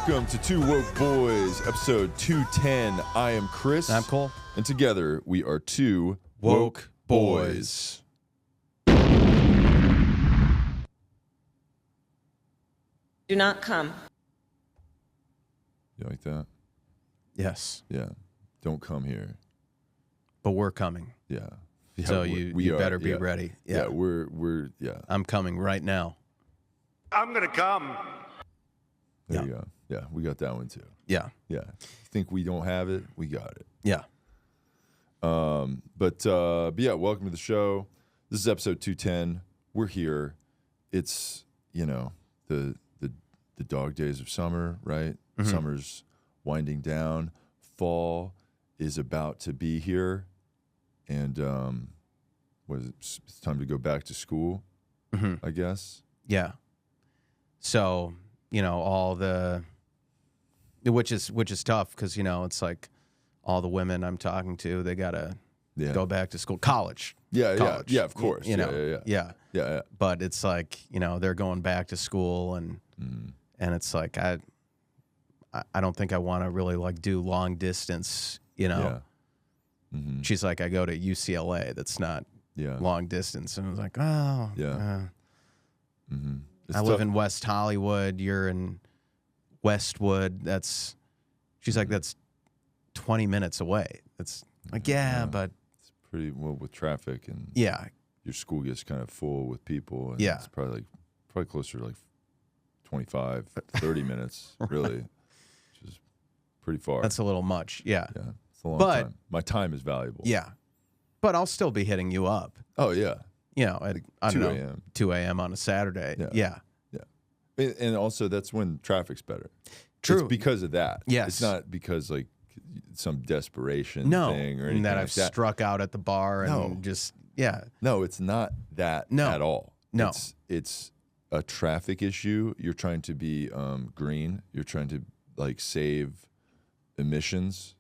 Welcome to Two Woke Boys, episode 210. I am Chris. I'm Cole. And together we are Two Woke Boys. Do not come. You like that? Yes. Yeah. Don't come here. But we're coming. Yeah. So you better be ready. Yeah, we're I'm coming right now. I'm going to come. There you go. Yeah, we got that one too. Yeah. Yeah. Think we don't have it? We got it. Yeah. But yeah, welcome to the show. This is episode 210. We're here. It's, the dog days of summer, right? Mm-hmm. Summer's winding down. Fall is about to be here. And it's time to go back to school, I guess. Yeah. So, all the which is tough because, it's like all the women I'm talking to, they gotta go back to school. College. Yeah, College, yeah, of course. Yeah. But it's like, they're going back to school and it's like I don't think I want to really like do long distance, Yeah. Mm-hmm. She's like, I go to UCLA. That's not long distance. And I was like, oh. Yeah. I live in West Hollywood. You're in Westwood. She's like, that's 20 minutes away. It's like, but. It's pretty well with traffic and your school gets kind of full with people. And it's probably closer to like 25, 30 minutes, really, which is pretty far. That's a little much. Yeah. Yeah. It's a long time. My time is valuable. Yeah. But I'll still be hitting you up. Oh, yeah. At, I don't know, 2 a.m. on a Saturday. Yeah. And also, that's when traffic's better. True. It's because of that. Yes. It's not because, like, some desperation thing or anything and that like I've that. struck out at the bar and just, No, it's not that at all. No. It's a traffic issue. You're trying to be green. You're trying to, like, save emissions,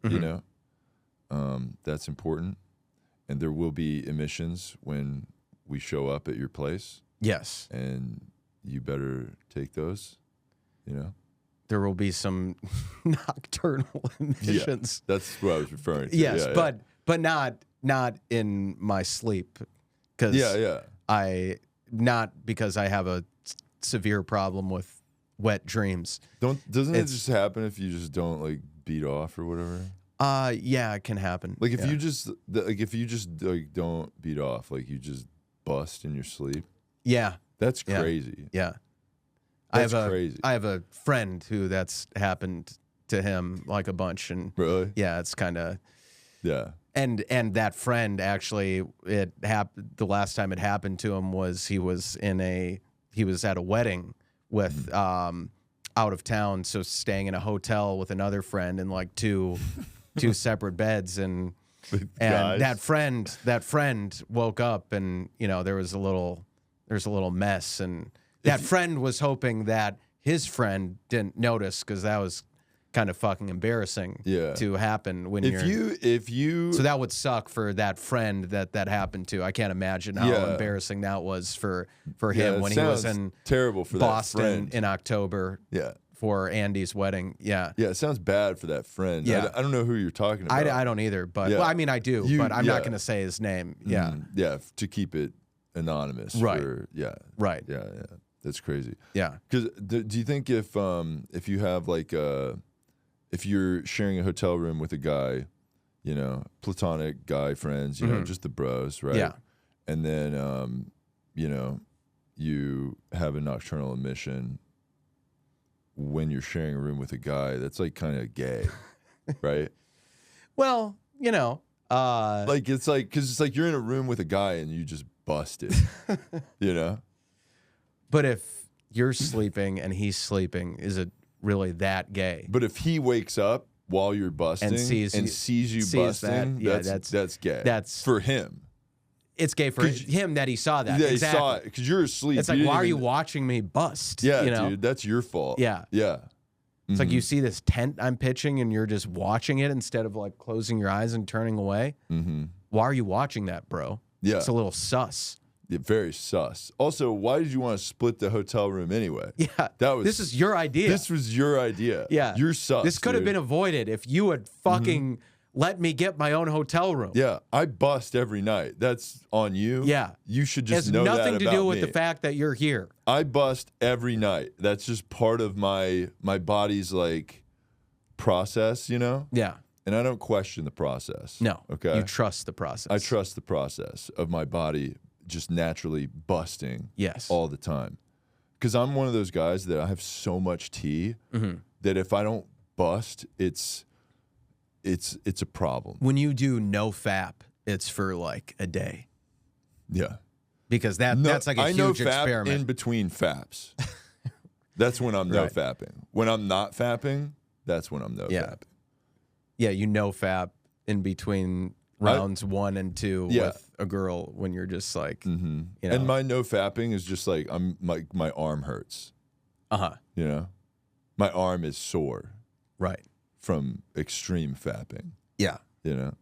That's important. And there will be emissions when we show up at your place. Yes. And you better take those, There will be some nocturnal emissions. Yeah, that's what I was referring to. Yes, but not in my sleep. Not because I have a severe problem with wet dreams. Doesn't it just happen if you just don't like beat off or whatever? Yeah, it can happen. Like if you just like don't beat off, like you just bust in your sleep. Yeah. That's crazy. Yeah. That's crazy. I have a friend who that's happened to him like a bunch, and really, it's kind of And that friend actually, it happened. The last time it happened to him was he was at a wedding with out of town, so staying in a hotel with another friend in like two separate beds, and that friend woke up and there was a little mess, and that friend was hoping that his friend didn't notice because that was kind of fucking embarrassing to happen when if you so that would suck for that friend that happened to. I can't imagine how embarrassing that was for him when he was in terrible for Boston that friend. in October for Andy's wedding. It sounds bad for that friend. I don't know who you're talking about. I don't either, but well, I mean I do, but I'm not going to say his name. To keep it anonymous. Right. Right. Yeah. That's crazy. Yeah. Because do you think if you have like if you're sharing a hotel room with a guy, platonic guy friends, just the bros, right? Yeah. And then you have a nocturnal emission when you're sharing a room with a guy, that's like kind of gay, right? Well, like it's like because it's like you're in a room with a guy and you just busted, But if you're sleeping and he's sleeping, is it really that gay? But if he wakes up while you're busting and sees you busting, that's gay. That's for him. It's gay for him that he saw that. Yeah, exactly. he saw it because you're asleep. It's like, why are you watching me bust? Yeah, dude, that's your fault. Yeah. Yeah. It's like you see this tent I'm pitching and you're just watching it instead of like closing your eyes and turning away. Why are you watching that, bro? Yeah. It's a little sus. Yeah, very sus. Also, why did you want to split the hotel room anyway? Yeah, this is your idea. This was your idea. Yeah, you're sus. This could have been avoided if you had fucking let me get my own hotel room. Yeah, I bust every night. That's on you. Yeah, you should just know that about me. It has nothing to do with the fact that you're here. I bust every night. That's just part of my body's like process, you know? Yeah. And I don't question the process. No. Okay. You trust the process. I trust the process of my body just naturally busting all the time. Because I'm one of those guys that I have so much tea that if I don't bust, it's a problem. When you do no FAP, it's for like a day. Yeah. Because that's like a huge experiment. In between FAPs. That's when I'm no fapping. When I'm not fapping, that's when I'm no fapping. Yeah, you no FAP in between rounds 1 and 2 with a girl when you're just like, you know. And my no fapping is just like my arm hurts. You know, my arm is sore. Right. From extreme fapping. Yeah. You know.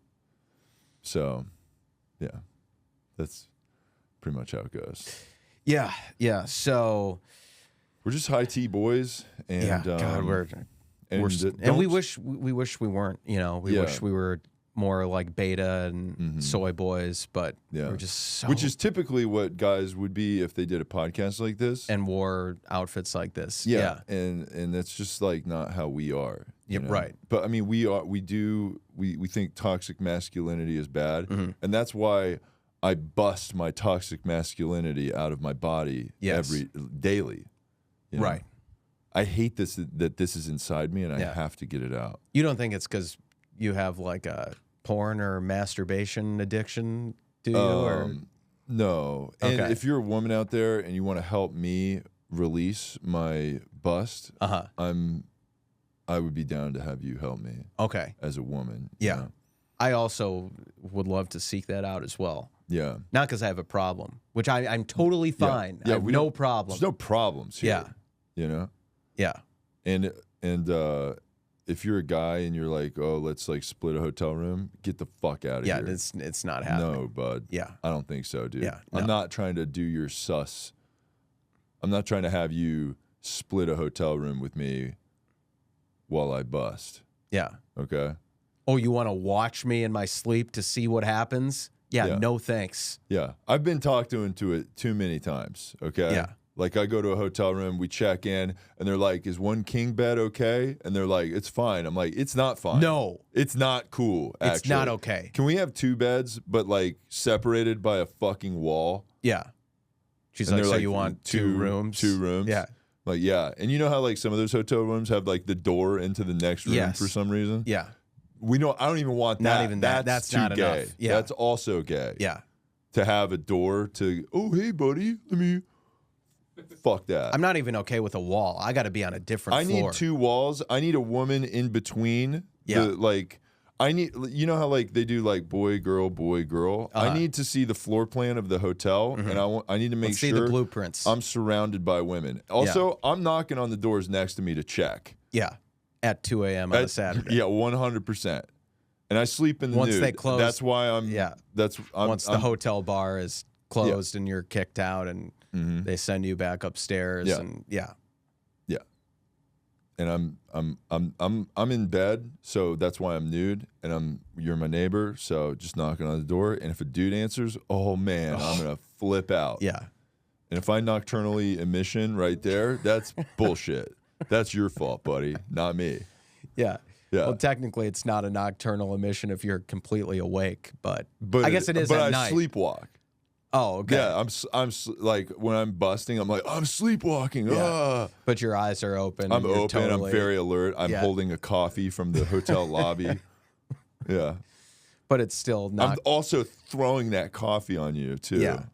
So, yeah, that's pretty much how it goes. Yeah. Yeah. So we're just high tea boys, and God, we wish we weren't. You know, we wish we were more like beta and soy boys, but we're just so... Which is typically what guys would be if they did a podcast like this and wore outfits like this. Yeah. And that's just like not how we are. Yeah, right. But I mean, we think toxic masculinity is bad, and that's why I bust my toxic masculinity out of my body daily. You know? Right. I hate that this is inside me, and I have to get it out. You don't think it's because you have like a porn or masturbation addiction, do you? Or? No. And if you're a woman out there and you want to help me release my bust, I would be down to have you help me. Okay. As a woman. Yeah. You know? I also would love to seek that out as well. Yeah. Not because I have a problem, which I'm totally fine. I have no problem. There's no problems here. Yeah. You know? Yeah. And if you're a guy and you're like, oh, let's like split a hotel room, get the fuck out of here. Yeah, it's not happening. No, bud. Yeah. I don't think so, dude. Yeah. I'm not trying to do your sus. I'm not trying to have you split a hotel room with me while I bust. Yeah. Okay. Oh, you want to watch me in my sleep to see what happens? Yeah, no thanks. Yeah. I've been talked into it too many times, okay? Yeah. Like I go to a hotel room, we check in, and they're like, is one king bed okay? And they're like, it's fine. I'm like, it's not fine. No. It's not cool, actually. It's not okay. Can we have 2 beds, but like separated by a fucking wall? Yeah. She's like, so you want 2 rooms? 2 rooms? Yeah. Like, yeah. And you know how like some of those hotel rooms have like the door into the next room for some reason? Yeah. I don't even want that. Not even that. That's too not gay. enough. Yeah. That's also gay. Yeah. To have a door to, oh, hey, buddy, let me... Fuck that. I'm not even okay with a wall. I got to be on a different floor. I need 2 walls. I need a woman in between. Yeah. I need, you know how like they do like boy, girl, boy, girl? I need to see the floor plan of the hotel, and I need to make sure see the blueprints. I'm surrounded by women. Also, I'm knocking on the doors next to me to check. Yeah. At 2 a.m. on a Saturday. Yeah, 100%. And I sleep in the nude. They close. That's why I'm. Yeah. Once the hotel bar is closed and you're kicked out, and they send you back upstairs. Yeah. And And I'm in bed, so that's why I'm nude. And you're my neighbor, so just knocking on the door. And if a dude answers, oh man, I'm gonna flip out. Yeah. And if I nocturnally emission right there, that's bullshit. That's your fault, buddy, not me. Yeah. Yeah. Well, technically, it's not a nocturnal emission if you're completely awake, but I guess it is at night. But I sleepwalk. Oh, okay. Yeah, I'm like when I'm busting, I'm like I'm sleepwalking. Yeah. But your eyes are open. I'm open. I'm very alert. I'm holding a coffee from the hotel lobby. Yeah. But it's still not. I'm also throwing that coffee on you too. Yeah.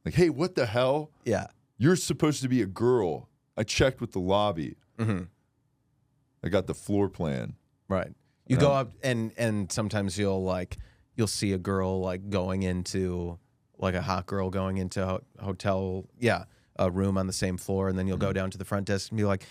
Like, hey, what the hell? Yeah. You're supposed to be a girl. I checked with the lobby. I got the floor plan. Right. You go up and sometimes you'll see a girl like going into like a hot girl going into a hotel, a room on the same floor, and then you'll go down to the front desk and be like,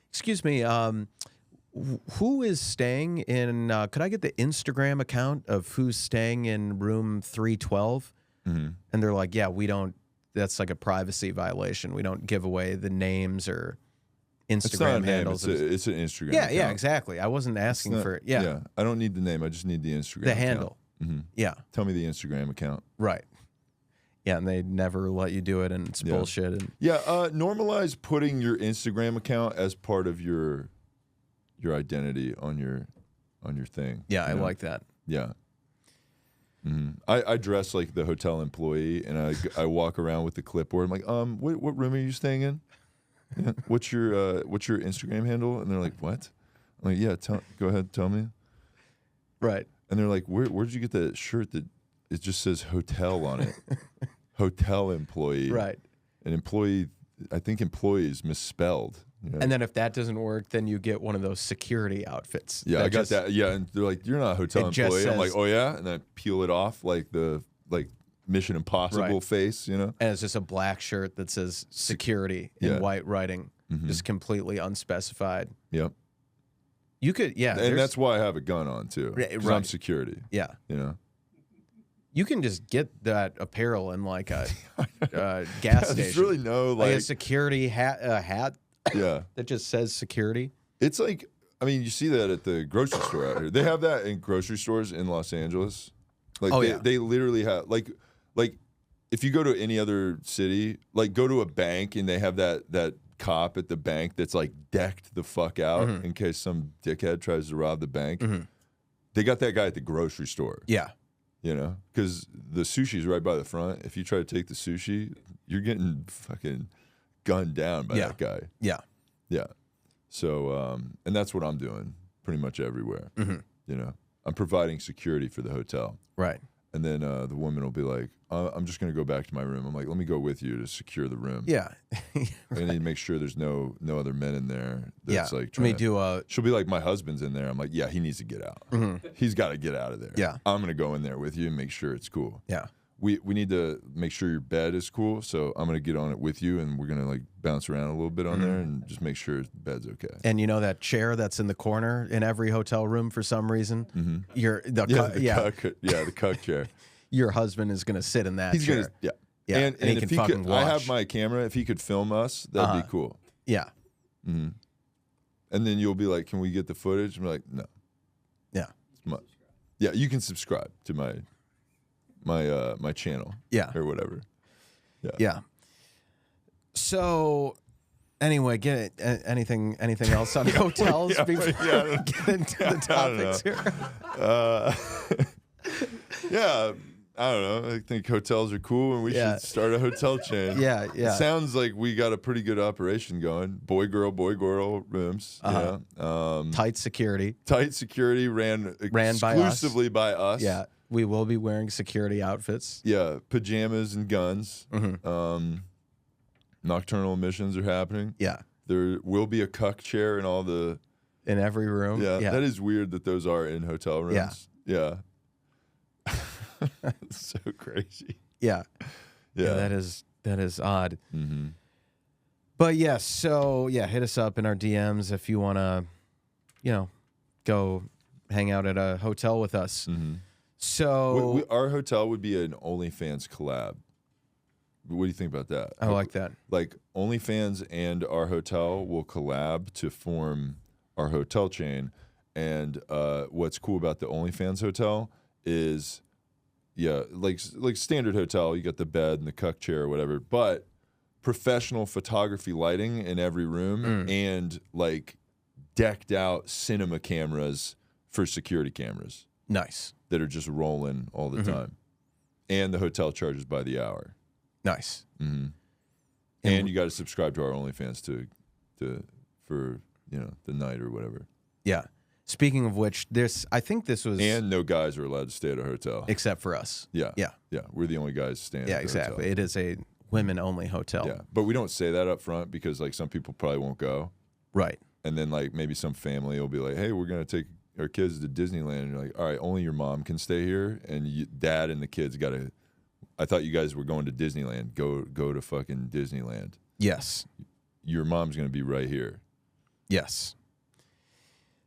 "Excuse me, who is staying in? Could I get the Instagram account of who's staying in room 312?" And they're like, "Yeah, we don't that's like a privacy violation. We don't give away the names or Instagram it's not a name, handles. It's an Instagram Yeah, account. yeah, exactly. I wasn't asking for it. Yeah. Yeah, I don't need the name. I just need the Instagram The account. handle. Mm-hmm. Yeah. Tell me the Instagram account. Right. Yeah, and they never let you do it, and it's bullshit. And normalize putting your Instagram account as part of your identity on your thing. Yeah, I like that. Yeah. Mm-hmm. I dress like the hotel employee, and I walk around with the clipboard. I'm like, what room are you staying in? Yeah. What's your Instagram handle? And they're like, what? I'm like, yeah, go ahead, tell me. Right. And they're like, where did you get that shirt that it just says hotel on it? Hotel employee. Right. An employee, I think employee is misspelled. You know? And then if that doesn't work, then you get one of those security outfits. Yeah, I got that. Yeah, and they're like, you're not a hotel employee. I'm like, oh yeah? And I peel it off like the Mission Impossible face, you know? And it's just a black shirt that says security in white writing, just completely unspecified. Yep. You could, and that's why I have a gun on too. Right. I'm security. Yeah. You know? You can just get that apparel in like a gas station. There's really no like a security hat yeah. that just says security. It's like, I mean, you see that at the grocery store out here. They have that in grocery stores in Los Angeles. Like they literally have like if you go to any other city, like go to a bank and they have that cop at the bank that's like decked the fuck out in case some dickhead tries to rob the bank. They got that guy at the grocery store. Yeah. You know, because the sushi's right by the front. If you try to take the sushi, you're getting fucking gunned down by that guy. Yeah. Yeah. So, and that's what I'm doing pretty much everywhere. You know, I'm providing security for the hotel. Right. And then the woman will be like, I'm just going to go back to my room. I'm like, let me go with you to secure the room. Yeah. Right. I need to make sure there's no other men in there. That's like Let me do a... She'll be like, my husband's in there. I'm like, yeah, he needs to get out. He's got to get out of there. Yeah. I'm going to go in there with you and make sure it's cool. Yeah. We need to make sure your bed is cool, so I'm gonna get on it with you, and we're gonna like bounce around a little bit on there and just make sure the bed's okay. And you know that chair that's in the corner in every hotel room for some reason? The cuck chair. Your husband is gonna sit in that He's chair. Gonna, And he can fucking watch. I have my camera. If he could film us, that'd be cool. Yeah. And then you'll be like, "Can we get the footage?" I'm like, "No." Yeah. Yeah, you can subscribe to my channel. Yeah. Or whatever. Yeah. Yeah. So anyway, get it, anything else on hotels before we get into the topics here? Yeah. I don't know. I think hotels are cool, and we should start a hotel chain. Yeah. It sounds like we got a pretty good operation going. Boy, girl rooms. Tight security. Tight security ran exclusively by us. Yeah. We will be wearing security outfits. Yeah. Pajamas and guns. Nocturnal emissions are happening. Yeah. There will be a cuck chair in every room. Yeah. That is weird that those are in hotel rooms. Yeah. So crazy. Yeah. That is odd. But hit us up in our DMs if you want to, go hang out at a hotel with us. So our hotel would be an OnlyFans collab. What do you think about that? I like that. Like OnlyFans and our hotel will collab to form our hotel chain. And what's cool about the OnlyFans hotel is, like standard hotel, you got the bed and the cuck chair or whatever, but professional photography lighting in every room and like decked out cinema cameras for security cameras. Nice. That are just rolling all the time. And the hotel charges by the hour. Nice. And you got to subscribe to our OnlyFans for the night or whatever. Yeah. Speaking of which, I think this was... And no guys are allowed to stay at a hotel. Except for us. Yeah. We're the only guys staying at the exactly. hotel. It is a women-only hotel. Yeah, but we don't say that up front because like some people probably won't go. Right. And then like maybe some family will be like, hey, we're going to take our kids to Disneyland. And you're like, all right, only your mom can stay here. And dad and the kids got to... I thought you guys were going to Disneyland. Go to fucking Disneyland. Yes. Your mom's going to be right here. Yes.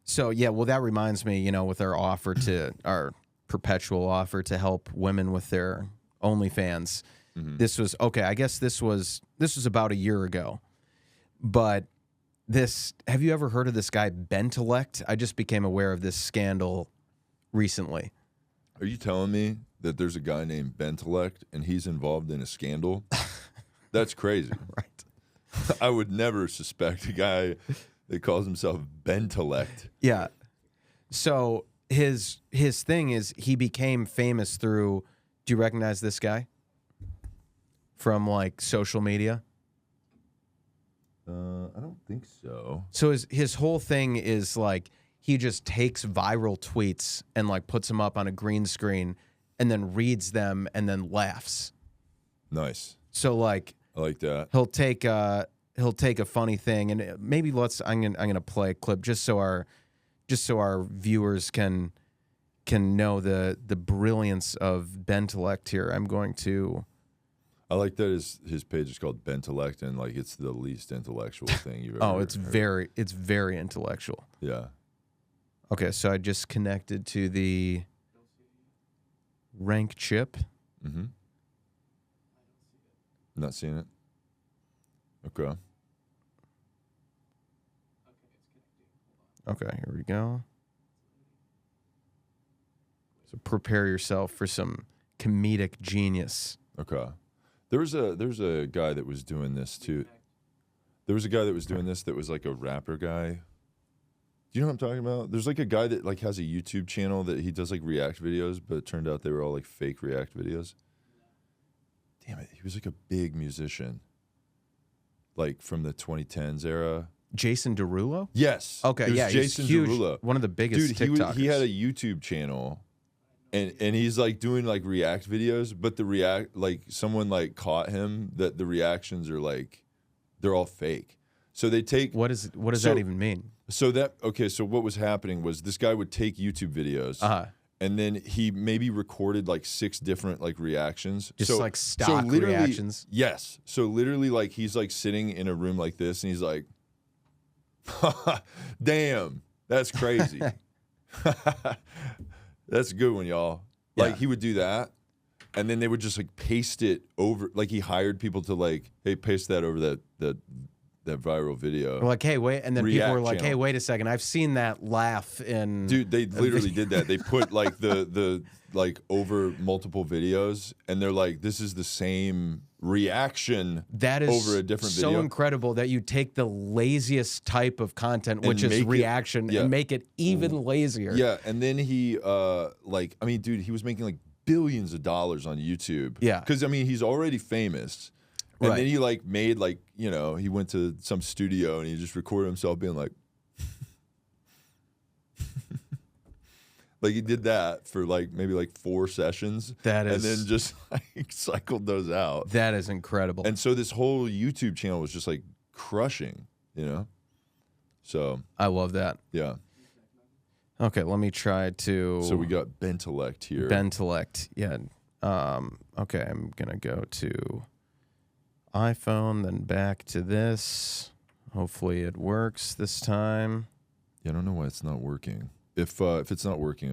So, that reminds me, with our perpetual offer to help women with their OnlyFans, This was okay. I guess this was about a year ago. But have you ever heard of this guy Bentelect? I just became aware of this scandal recently. Are you telling me that there's a guy named Bentelect and he's involved in a scandal? That's crazy. Right. I would never suspect a guy that calls himself Bentelect. Yeah. So his thing is he became famous through. Do you recognize this guy from like social media? I don't think so. So his whole thing is like he just takes viral tweets and like puts them up on a green screen and then reads them and then laughs. Nice. So like I like that. He'll take a funny thing and maybe I'm gonna play a clip just so our viewers can know the brilliance of Bentelect here. I'm going to. I like that his page is called Bentelect and like it's the least intellectual thing you've ever heard. It's very intellectual. Yeah. Okay, so I just connected to the rank chip. Mm-hmm. Not seeing it. Okay. Okay, here we go. So prepare yourself for some comedic genius. Okay. There's a guy that was doing this too. There was a guy that was doing this that was like a rapper guy. Do you know what I'm talking about? There's like a guy that like has a YouTube channel that he does like react videos, but it turned out they were all like fake react videos. Damn it, he was like a big musician. Like from the 2010s era. Jason Derulo? Yes. Okay, yeah, Jason he's huge. Derulo. One of the biggest TikTokers. He had a YouTube channel. And he's like doing like react videos, but someone like caught him that the reactions are like they're all fake. So they take what does that even mean? So what was happening was this guy would take YouTube videos and then he maybe recorded like 6 different like reactions. Just like stock reactions. Yes. So literally like he's like sitting in a room like this and he's like, damn, that's crazy. That's a good one, y'all. Like he would do that, and then they would just like paste it over. Like he hired people to like, hey, paste that over that viral video. We're like, hey, wait, and then people were like, hey, wait a second, I've seen that laugh in. Dude, they literally did that. They put like the like over multiple videos, and they're like, this is the same reaction that is over a different video. So incredible that you take the laziest type of content, which is reaction, and make it even lazier. Yeah, and then he dude, he was making like billions of dollars on YouTube. Yeah, because I mean, he's already famous, and then he like made like he went to some studio and he just recorded himself being like. Like he did that for like maybe like 4 sessions. And then just like cycled those out. That is incredible. And so this whole YouTube channel was just like crushing, So I love that. Yeah. Okay, let me try to. So we got Bentelect here. Bentelect, yeah. Okay, I'm gonna go to iPhone, then back to this. Hopefully it works this time. Yeah, I don't know why it's not working. If it's not working,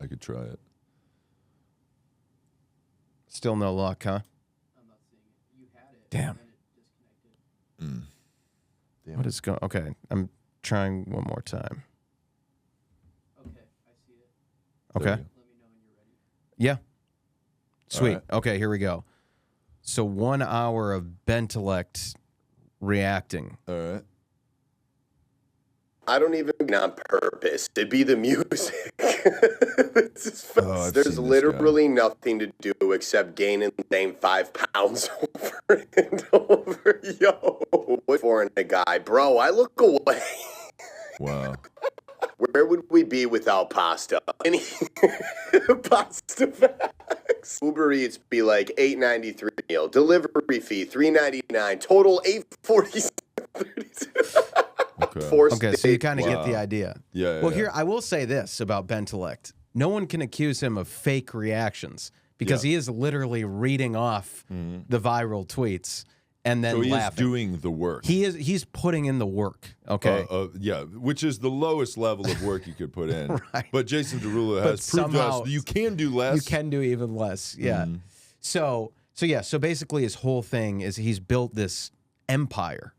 I could try it. Still no luck, huh? I'm not seeing it. You had it. Damn. And then it disconnected. Damn. What is going? Okay, I'm trying one more time. Okay, I see it. Okay. There Let me know when you're ready. Yeah. Sweet. Right. Okay, here we go. So 1 hour of Bentelect reacting. All right. I don't even on purpose. It'd be the music. There's literally nothing to do except gain and gain 5 pounds over and over. Yo, what for in a guy, bro? I look away. Wow. Where would we be without pasta? Any pasta bags. Uber Eats be like $8.93 meal. Delivery fee $3.99. Total $8.47. Okay, so you kind of get the idea. Yeah. Well, here, I will say this about Bentelect. No one can accuse him of fake reactions because he is literally reading off the viral tweets and then laughing. He is doing the work. He's putting in the work, okay? Yeah, which is the lowest level of work you could put in. Right. But Jason Derulo has proved to us that you can do less. You can do even less, yeah. So So basically his whole thing is he's built this empire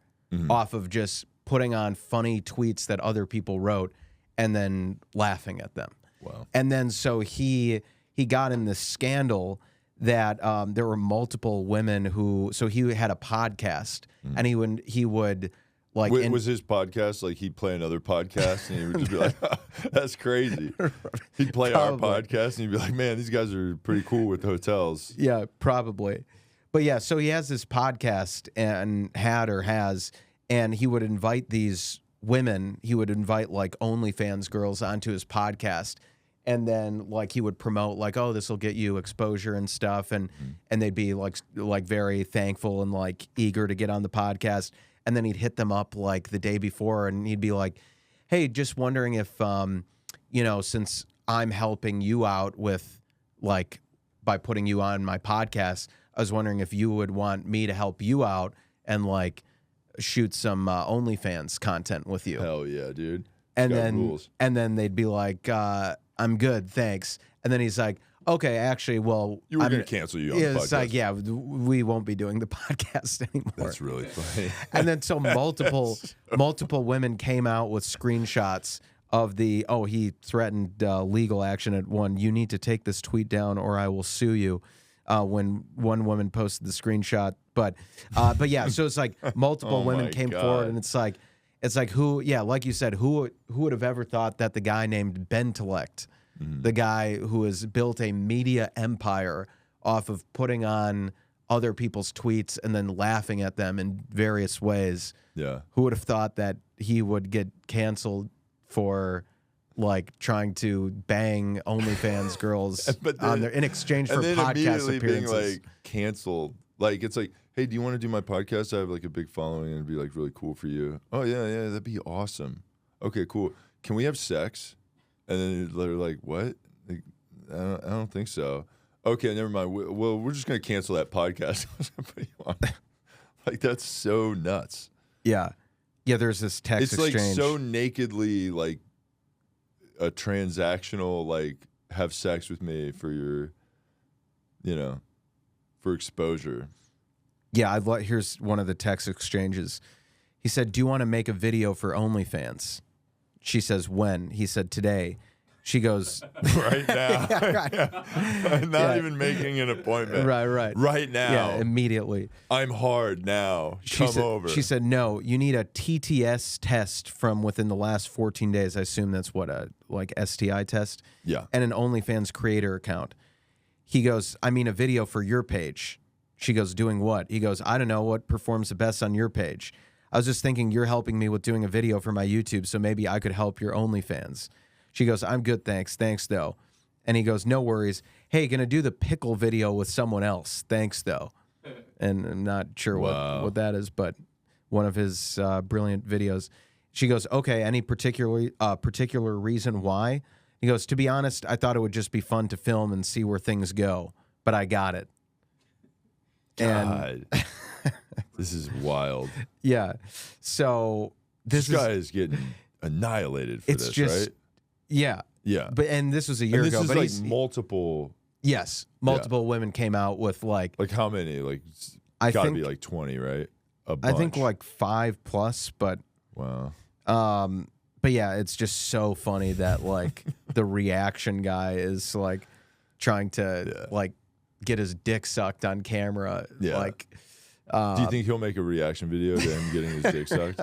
off of just putting on funny tweets that other people wrote and then laughing at them. Wow. And then so he got in this scandal that there were multiple women who, so he had a podcast and he would like. Was his podcast like he'd play another podcast and he would just be like, oh, that's crazy. He'd play our podcast and he'd be like, man, these guys are pretty cool with hotels. Yeah, probably. But yeah, so he has this podcast and has, and he would invite these women, he would invite like OnlyFans girls onto his podcast. And then like he would promote like, oh, this will get you exposure and stuff. And they'd be like very thankful and like eager to get on the podcast. And then he'd hit them up like the day before and he'd be like, hey, just wondering if, since I'm helping you out with like by putting you on my podcast, I was wondering if you would want me to help you out and like shoot some OnlyFans content with you. Hell yeah, dude. And then they'd be like, I'm good, thanks. And then he's like, okay, actually, well, you were going to cancel you on the podcast. It's like, yeah, we won't be doing the podcast anymore. That's really funny. And then so multiple women came out with screenshots of he threatened legal action at one. You need to take this tweet down or I will sue you. When one woman posted the screenshot, but yeah, so it's like multiple women came forward, and it's like who, yeah, like you said, who would have ever thought that the guy named Bentelect, the guy who has built a media empire off of putting on other people's tweets and then laughing at them in various ways, who would have thought that he would get canceled for like trying to bang OnlyFans girls in exchange for podcast appearances. Being like canceled. Like it's like, hey, do you want to do my podcast? I have like a big following and it'd be like really cool for you. Oh yeah, that'd be awesome. Okay, cool. Can we have sex? And then they're like, what? Like, I don't think so. Okay, never mind. Well, we're just gonna cancel that podcast. Like that's so nuts. Yeah. There's this text exchange. It's like so nakedly like a transactional, like have sex with me for your, for exposure. Yeah, here's one of the text exchanges. He said, do you want to make a video for OnlyFans? She says, when? He said, today. She goes, right now. Not even making an appointment. Right. Right now. Yeah, immediately. I'm hard now. Come over. She said, no, you need a TTS test from within the last 14 days. I assume that's what, a STI test? Yeah. And an OnlyFans creator account. He goes, I mean a video for your page. She goes, doing what? He goes, I don't know what performs the best on your page. I was just thinking you're helping me with doing a video for my YouTube, so maybe I could help your OnlyFans. She goes, I'm good, thanks. Thanks, though. And he goes, no worries. Hey, gonna do the pickle video with someone else. Thanks, though. And I'm not sure what that is, but one of his brilliant videos. She goes, okay, any particular reason why? He goes, to be honest, I thought it would just be fun to film and see where things go, but I got it. God. This is wild. Yeah. So this guy is getting annihilated for this, right? Yeah. Yeah. And this was a year ago. This is like multiple. Yes. Multiple women came out with like. Like how many? Like, gotta be like 20, right? A bunch. I think like 5+, but. Wow. But yeah, it's just so funny that like the reaction guy is like trying to like get his dick sucked on camera. Yeah. Like. Do you think he'll make a reaction video to him getting his dick sucked?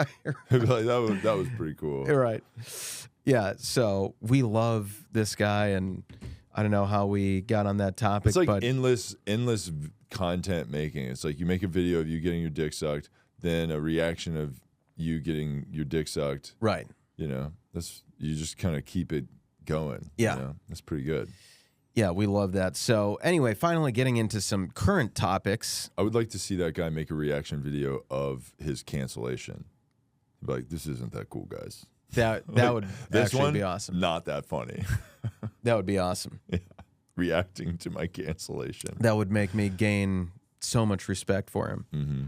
He'll be like, that was pretty cool. Right. Yeah. So we love this guy, and I don't know how we got on that topic. It's like but endless content making. It's like you make a video of you getting your dick sucked, then a reaction of you getting your dick sucked. Right. You just kind of keep it going. Yeah. That's pretty good. Yeah, we love that. So anyway, finally getting into some current topics. I would like to see that guy make a reaction video of his cancellation. Like, this isn't that cool, guys. That would actually be awesome. Not that funny. That would be awesome. Yeah. Reacting to my cancellation. That would make me gain so much respect for him. Mm-hmm.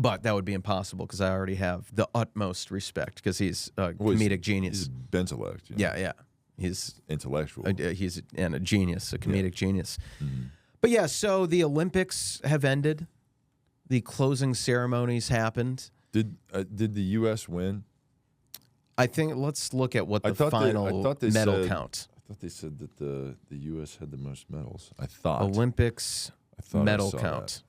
But that would be impossible because I already have the utmost respect because he's a comedic genius. He's Bentelect. Yeah. He's intellectual. He's a genius, a comedic genius. Mm-hmm. But yeah, so the Olympics have ended. The closing ceremonies happened. Did the U.S. win? I think let's look at what the final medal count. I thought they said that the U.S. had the most medals. I thought Olympics medal count. That.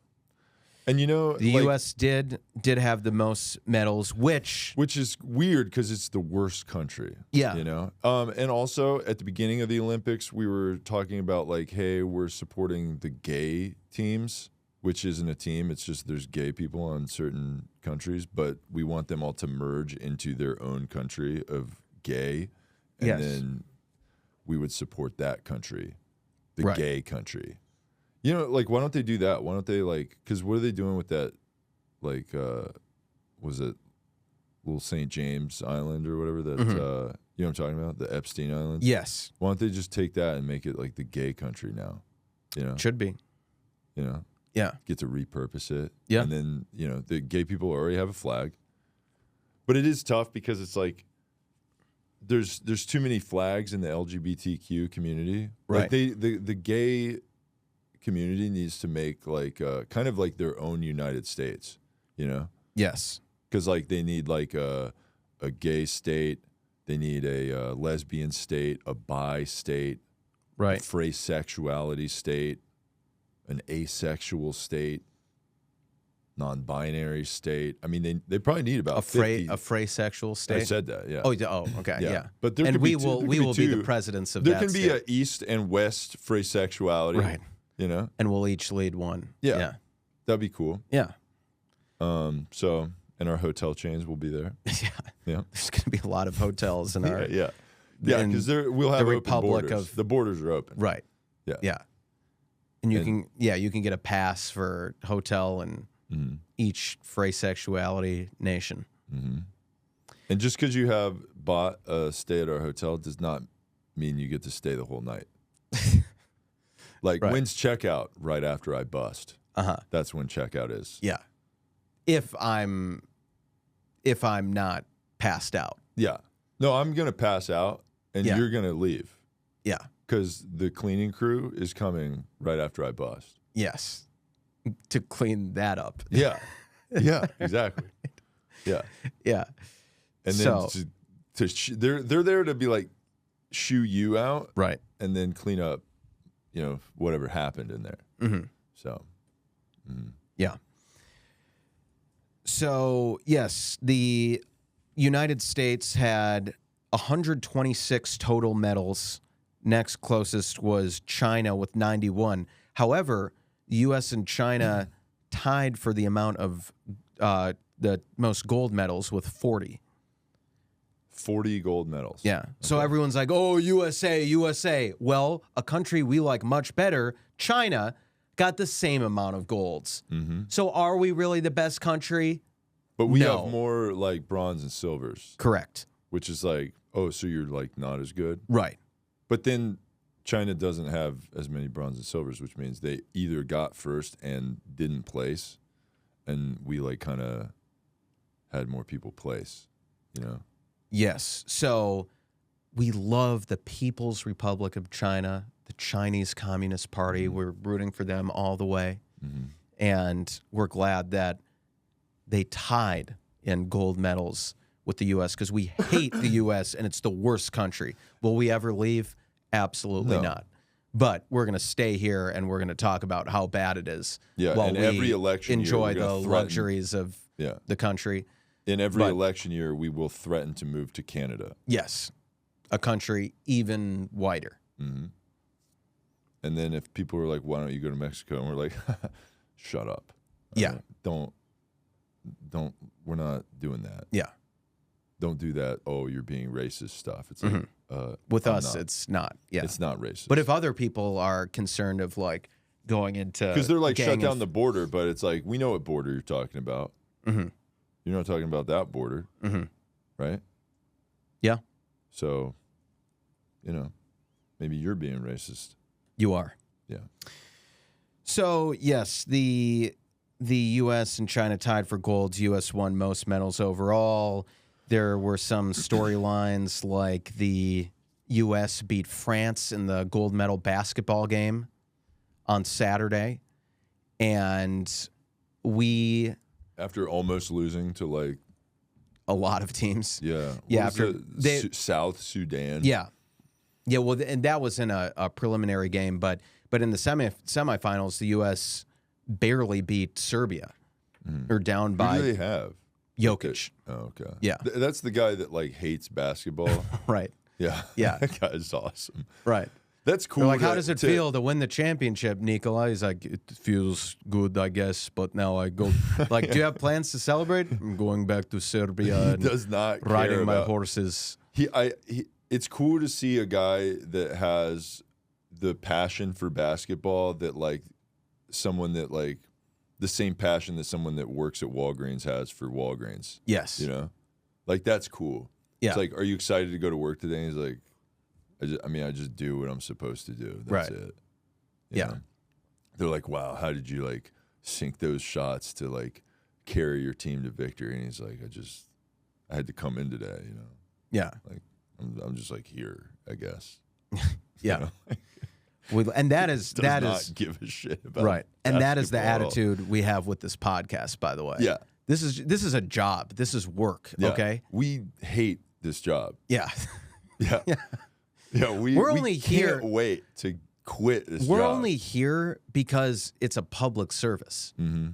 And you know, the U.S. did have the most medals, which is weird because it's the worst country. Yeah, you know. And also at the beginning of the Olympics, we were talking about like, hey, we're supporting the gay teams, which isn't a team. It's just there's gay people on certain countries, but we want them all to merge into their own country of gay, and then we would support that country, the gay country. You know, like, why don't they do that? Why don't they, like, because what are they doing with that, like, was it Little St. James Island or whatever that, you know what I'm talking about? The Epstein Islands? Yes. Why don't they just take that and make it, like, the gay country now? You know? Should be. You know? Yeah. Get to repurpose it. Yeah. And then, you know, the gay people already have a flag. But it is tough because it's like, there's too many flags in the LGBTQ community. Right. Like the gay community needs to make like kind of like their own United States, you know? Yes. Because like they need like a gay state, they need a lesbian state, a bi state, right? A free sexuality state, an asexual state, non-binary state. I mean, they probably need about 50. A free sexual state. I said that, yeah. Oh, okay, yeah. But there and could we be will be the presidents of there that. There can be state. a east and west free sexuality, right? You know, and we'll each lead one. Yeah. That'd be cool. Yeah. So, and our hotel chains will be there. Yeah. There's going to be a lot of hotels in our. Yeah. Because we'll have the open Republic borders. The borders are open. Right. Yeah. Yeah. And you can get a pass for hotel in each free sexuality nation. Mm-hmm. And just because you have bought a stay at our hotel does not mean you get to stay the whole night. Like, when's checkout? Right after I bust. That's when checkout is. Yeah. If I'm not passed out. Yeah. No, I'm gonna pass out, and you're gonna leave. Yeah. Because the cleaning crew is coming right after I bust. Yes. To clean that up. Yeah. Yeah. Exactly. Yeah. Yeah. And then they're there to be like shoo you out, right? And then clean up, you know, whatever happened in there. Mm-hmm. So, yeah. So yes, the United States had 126 total medals. Next closest was China with 91. However, the U.S. and China tied for the amount of the most gold medals with 40. 40 gold medals. Yeah. Okay. So everyone's like, oh, USA, USA. Well, a country we like much better, China, got the same amount of golds. Mm-hmm. So are we really the best country? But we have more like bronze and silvers. Correct. Which is like, oh, so you're like not as good? Right. But then China doesn't have as many bronze and silvers, which means they either got first and didn't place, and we like kind of had more people place, you know? Yes. So we love the People's Republic of China, the Chinese Communist Party. Mm-hmm. We're rooting for them all the way. Mm-hmm. And we're glad that they tied in gold medals with the U.S. because we hate the U.S. and it's the worst country. Will we ever leave? Absolutely not. But we're going to stay here and we're going to talk about how bad it is. Yeah, while and we every election enjoy year, the luxuries of the country. In every election year, we will threaten to move to Canada. Yes, a country even wider. Mm-hmm. And then if people are like, why don't you go to Mexico? And we're like, shut up. Don't, we're not doing that. Yeah. Don't do that. Oh, you're being racist stuff. It's like, with us, not. It's not. Yeah. It's not racist. But if other people are concerned of like going into. Because they're like, shut down the border, but it's like, we know what border you're talking about. Mm-hmm. You're not talking about that border. Mm-hmm. Right? Yeah. So, you know, maybe you're being racist. You are. Yeah. So, yes, the U.S. and China tied for golds. U.S. won most medals overall. There were some storylines like the U.S. beat France in the gold medal basketball game. on Saturday, and we after almost losing to like a lot of teams. Yeah. Yeah. After South Sudan. Yeah. Yeah. Well, and that was in a preliminary game, but in the semifinals, the U.S. barely beat Serbia. Or down by. Who do they have? Jokic. Oh, okay. Yeah. That's the guy that like hates basketball. Right. Yeah. Yeah. That guy's awesome. Right. That's cool. They're like, how does it feel to win the championship, Nikola? He's like, it feels good, I guess, but now I go. Like, do you have plans to celebrate? I'm going back to Serbia. He does not care riding my about, horses. It's cool to see a guy that has the passion for basketball that like someone that like the same passion that someone that works at Walgreens has for Walgreens. Yes. You know, like that's cool. Yeah. It's like, are you excited to go to work today? And he's like, I just do what I'm supposed to do. That's it. You know? They're like, wow, how did you like sink those shots to like carry your team to victory? And he's like, I had to come in today, you know? Yeah. Like, I'm just like here, I guess. Yeah. You know? And that is not give a shit about right. And that is the basketball. attitude we have with this podcast, by the way. Yeah. This is a job. This is work. Yeah. Okay. We hate this job. Yeah. Yeah. Yeah. Yeah. We're only here. Can't wait to quit this We're job. only here because it's a public service. Mm-hmm.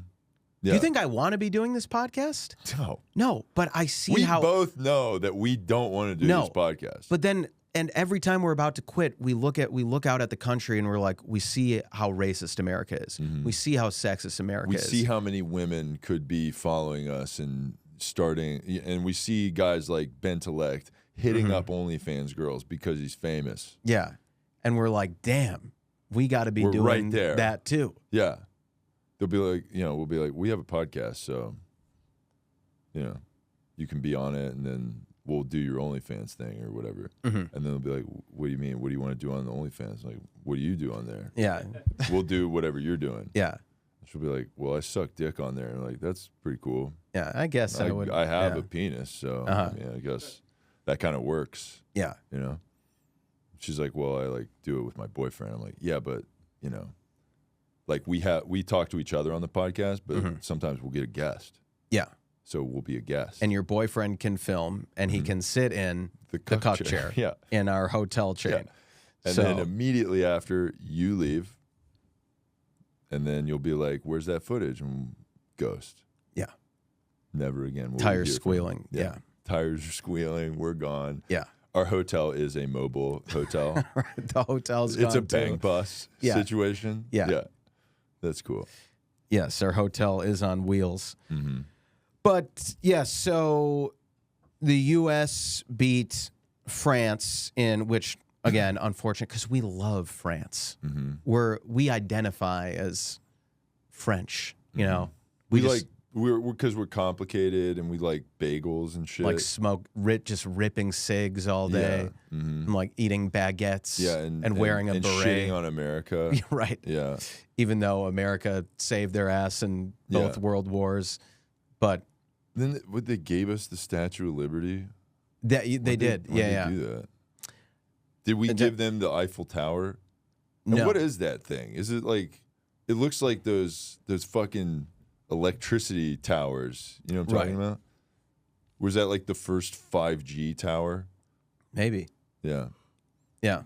Yeah. Do you think I want to be doing this podcast? No. No, but I see We how both know that we don't want to do this podcast. But then, and every time we're about to quit, we look out at the country and we're like, we see how racist America is. Mm-hmm. We see how sexist America is. We see how many women could be following us and starting, and we see guys like Bentelect hitting up OnlyFans girls because he's famous. Yeah. And we're like, damn, we got to be doing right there. that too. Yeah. They'll be like, we'll be like, we have a podcast, so, you can be on it, and then we'll do your OnlyFans thing or whatever. Mm-hmm. And then they'll be like, what do you mean? What do you want to do on the OnlyFans? Like, what do you do on there? Yeah. We'll do whatever you're doing. Yeah. She'll be like, well, I suck dick on there. And I'm like, that's pretty cool. Yeah, I guess I would. I have a penis, so I guess that kind of works. Yeah. You know? She's like, well, I like do it with my boyfriend. I'm like, yeah, but, like we talk to each other on the podcast, but sometimes we'll get a guest. Yeah. So we'll be a guest. And your boyfriend can film, and he can sit in the cuck chair in our hotel chain. Yeah. And then immediately after, you leave, and then you'll be like, where's that footage? And ghost. Yeah. Never again. Tires squealing. Yeah. Tires are squealing. We're gone. Yeah. Our hotel is a mobile hotel. The hotel's gone It's a too. bang bus situation. Yeah. Yeah. That's cool. Yes, our hotel is on wheels. Mm-hmm. But, so the U.S. beat France in which, again, unfortunate, because we love France. Mm-hmm. We identify as French, you know. Because we're complicated and we like bagels and shit. Like just ripping cigs all day. Yeah. Mm-hmm. And like eating baguettes and wearing a and beret. shitting on America. Right. Yeah. Even though America saved their ass in both world wars. But then they gave us the Statue of Liberty. They did. Why'd they do that? Did we give them the Eiffel Tower? No. And what is that thing? Is it like, it looks like those fucking electricity towers, you know what I'm talking about? Was that like the first 5G tower? Maybe. Yeah. Yeah.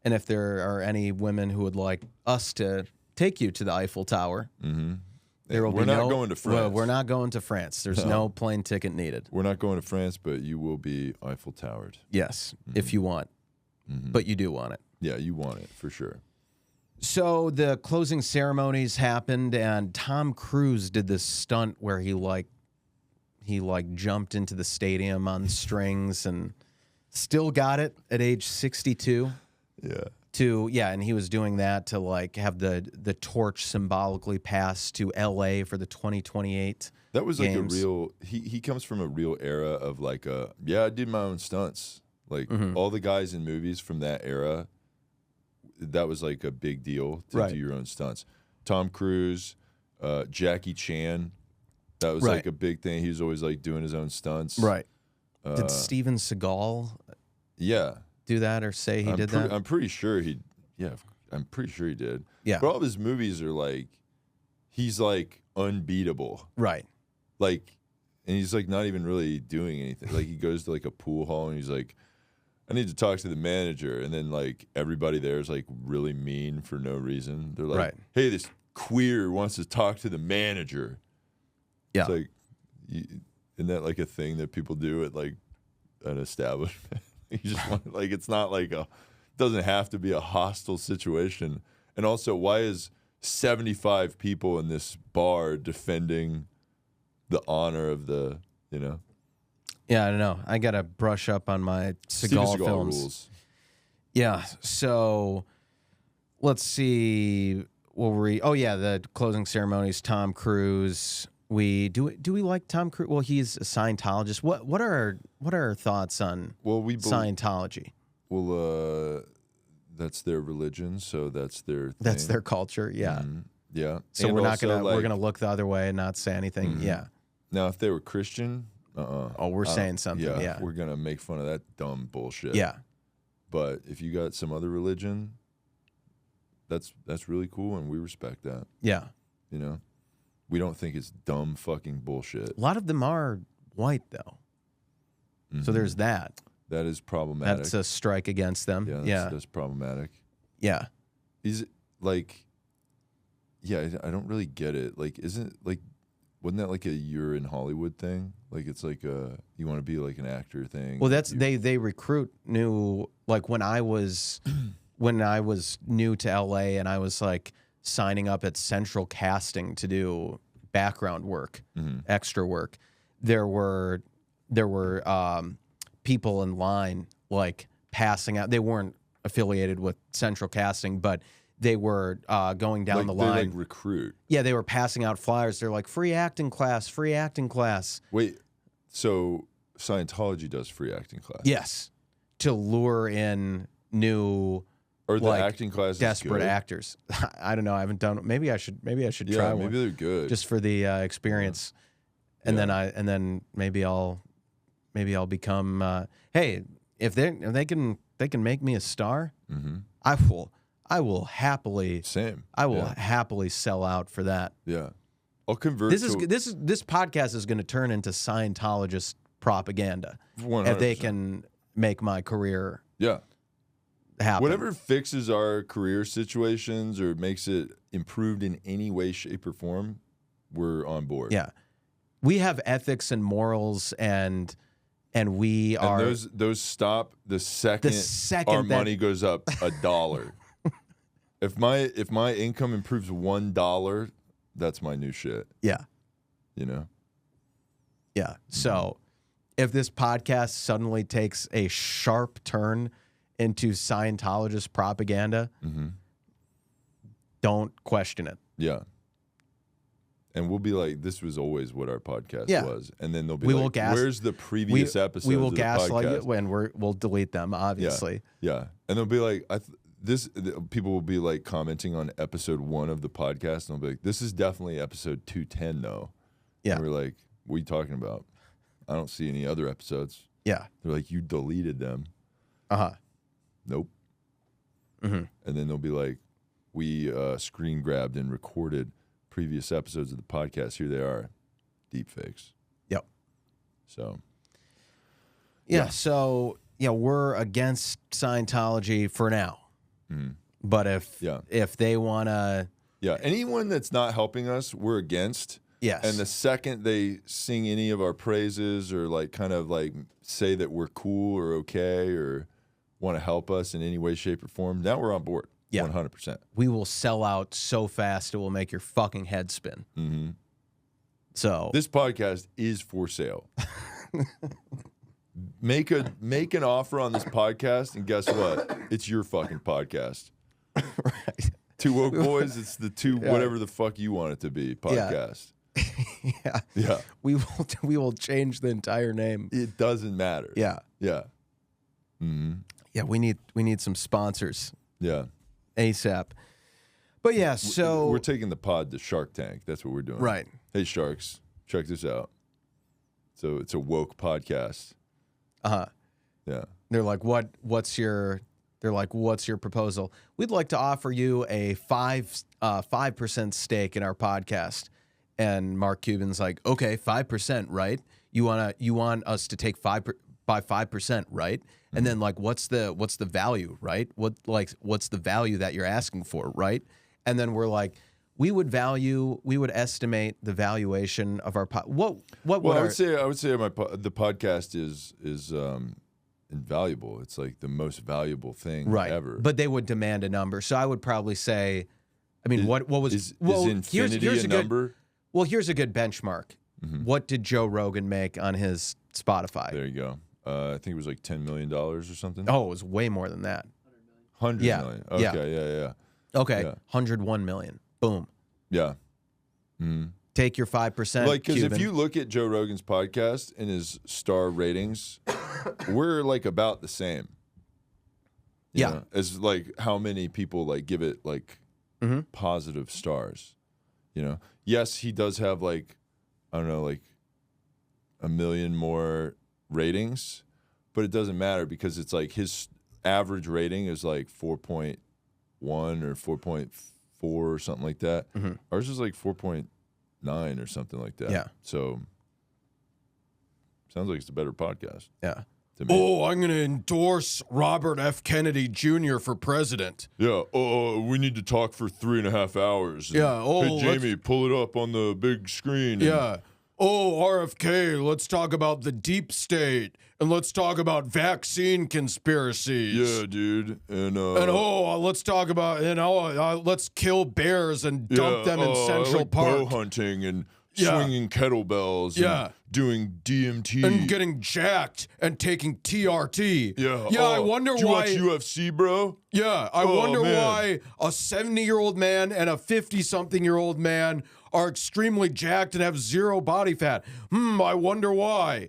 And if there are any women who would like us to take you to the Eiffel Tower, we're not going to France. Well, we're not going to France. There's no plane ticket needed. We're not going to France, but you will be Eiffel Towered. Yes, if you want. But you do want it. Yeah, you want it for sure. So the closing ceremonies happened, and Tom Cruise did this stunt where he jumped into the stadium on strings and still got it at age 62. Yeah. And he was doing that to like have the torch symbolically passed to LA for the 2028. That was like games. a real. He comes from a real era of like I did my own stunts. Like all the guys in movies from that era. That was like a big deal to do your own stunts. Tom Cruise, Jackie Chan, that was like a big thing. He was always like doing his own stunts. Right. Did Steven Seagal do that or say he did that? I'm pretty sure he I'm pretty sure he did. Yeah. But all of his movies are like, he's like unbeatable. Right. Like, and he's like not even really doing anything. Like he goes to like a pool hall and he's like, I need to talk to the manager. And then like everybody there is like really mean for no reason. They're like, hey, this queer wants to talk to the manager. Yeah. It's like, isn't that like a thing that people do at like an establishment? You just want, like, it's not like doesn't have to be a hostile situation. And also, why is 75 people in this bar defending the honor of the, you know? Yeah, I don't know. I got to brush up on my Seagal films. Rules. Yeah, so let's see. The closing ceremonies, Tom Cruise. Do we like Tom Cruise? Well, he's a Scientologist. What are our thoughts on Scientology? Well, that's their religion, so that's their thing. That's their culture. Yeah. Mm-hmm. Yeah. So we're gonna look the other way and not say anything. Mm-hmm. Yeah. Now, if they were Christian, oh, we're saying something. Yeah, we're gonna make fun of that dumb bullshit. Yeah. But if you got some other religion, that's really cool, and we respect that. Yeah. You know, we don't think it's dumb fucking bullshit. A lot of them are white though, so there's that. That is problematic. That's a strike against them. Yeah, that's problematic. Yeah. Is it like? Yeah, I don't really get it. Like, isn't like, wasn't that like a you're in Hollywood thing? Like, it's like you want to be like an actor thing. Well, that's they recruit new. Like when I was new to LA and I was like signing up at Central Casting to do background work, extra work. There were people in line like passing out. They weren't affiliated with Central Casting, but they were going down the line. They like recruit. Yeah, they were passing out flyers. They're like, free acting class, free acting class. Wait, so Scientology does free acting class? Yes, to lure in new or the acting class desperate actors. I don't know. I haven't done. Maybe I should try one. Maybe they're good just for the experience, and then maybe I'll become. Hey, if they can make me a star, I will happily. Same. I will happily sell out for that. Yeah, I'll convert. This podcast is going to turn into Scientologist propaganda 100%. If they can make my career. Yeah. Happen. Whatever fixes our career situations or makes it improved in any way, shape, or form, we're on board. Yeah, we have ethics and morals, and we are. And those stop the second our money goes up $1. If my income improves $1, that's my new shit. Yeah, you know. Yeah. So, if this podcast suddenly takes a sharp turn into Scientologist propaganda, don't question it. Yeah. And we'll be like, this was always what our podcast was. And then they'll be where's the previous episode? We will gaslight you when we'll delete them, obviously. Yeah. And they'll be like, people will be like commenting on episode 1 of the podcast. And they'll be like, this is definitely episode 210 though. Yeah. And we're like, what are you talking about? I don't see any other episodes. Yeah. They're like, you deleted them. Nope. And then they'll be like, we screen grabbed and recorded previous episodes of the podcast. Here they are, deep fakes. Yep. So. Yeah. So we're against Scientology for now. But if they want to. Yeah. Anyone that's not helping us, we're against. Yes. And the second they sing any of our praises or like kind of like say that we're cool or okay or want to help us in any way, shape, or form, now we're on board. Yeah. 100%. We will sell out so fast it will make your fucking head spin. So this podcast is for sale. Make an offer on this podcast, and guess what? It's your fucking podcast. Right. TooWokeBoys, it's the whatever the fuck you want it to be podcast. Yeah. We will change the entire name. It doesn't matter. Yeah. Yeah. Yeah, we need some sponsors. Yeah. ASAP. But yeah, so we're taking the pod to Shark Tank. That's what we're doing. Right. Hey sharks, check this out. So it's a woke podcast. Yeah. They're like, what's your They're like, what's your proposal? We'd like to offer you a 5% stake in our podcast. And Mark Cuban's like, okay, 5%, right? You want us to take 5%, right? And then like, what's the value, right? What's the value that you're asking for, right? And then we're like, we would estimate the valuation of our what well, I would say the podcast is invaluable. It's like the most valuable thing ever. But they would demand a number. So I would probably say, I mean, what was is infinity here's a number? Well, here's a good benchmark. What did Joe Rogan make on his Spotify? There you go. I think it was like $10 million or something. Oh, it was way more than that. 100 million. Okay, yeah. Okay, 101 million. Boom. Yeah. Take your 5%. Like, because if you look at Joe Rogan's podcast and his star ratings, we're like about the same. You know, as like how many people like give it like positive stars. You know, yes, he does have like, I don't know, like 1 million more ratings, but it doesn't matter because it's like his average rating is like 4.1 or 4.4 or something like that. Ours is like 4.9 or something like that. Yeah. So sounds like it's a better podcast. Yeah. Oh, I'm going to endorse Robert F. Kennedy Jr. for president. Yeah. Oh, we need to talk for 3.5 hours. Yeah. Oh, hey, Jamie, pull it up on the big screen. Yeah. Oh, RFK, let's talk about the deep state and let's talk about vaccine conspiracies. Yeah, dude. And let's talk about let's kill bears and dump them in Central like Park. bow hunting and swinging kettlebells. And doing DMT and getting jacked and taking TRT. Yeah. Yeah, I wonder do you why. watch UFC, bro? Yeah, I wonder why a 70-year-old man and a 50-something-year-old man are extremely jacked and have zero body fat. I wonder why.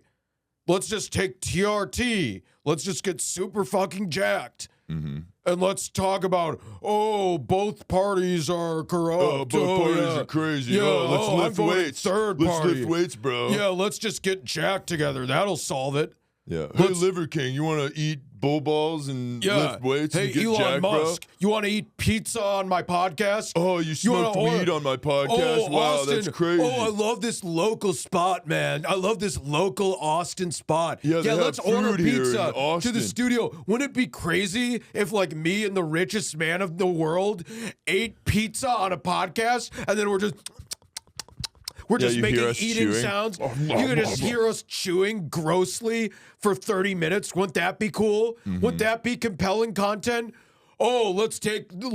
Let's just take TRT. Let's just get super fucking jacked. And let's talk about, both parties are corrupt. Both parties are crazy. Yeah, let's lift weights. Third let's party. lift weights, bro. Yeah, let's just get jacked together. That'll solve it. Yeah. Hey, Liver King, you want to eat bull balls and lift weights and get Elon jacked, Musk, bro? you want to eat pizza on my podcast? Oh, you smoked weed on my podcast? Wow, Austin, that's crazy. Oh, I love this local spot, man. I love this local Austin spot. Yeah, let's order food here in pizza to Austin. the studio. Wouldn't it be crazy if, like, me and the richest man of the world ate pizza on a podcast and then we're just making eating chewing. sounds. You can just hear us chewing grossly for 30 minutes. Wouldn't that be cool? Wouldn't that be compelling content? Oh, let's take the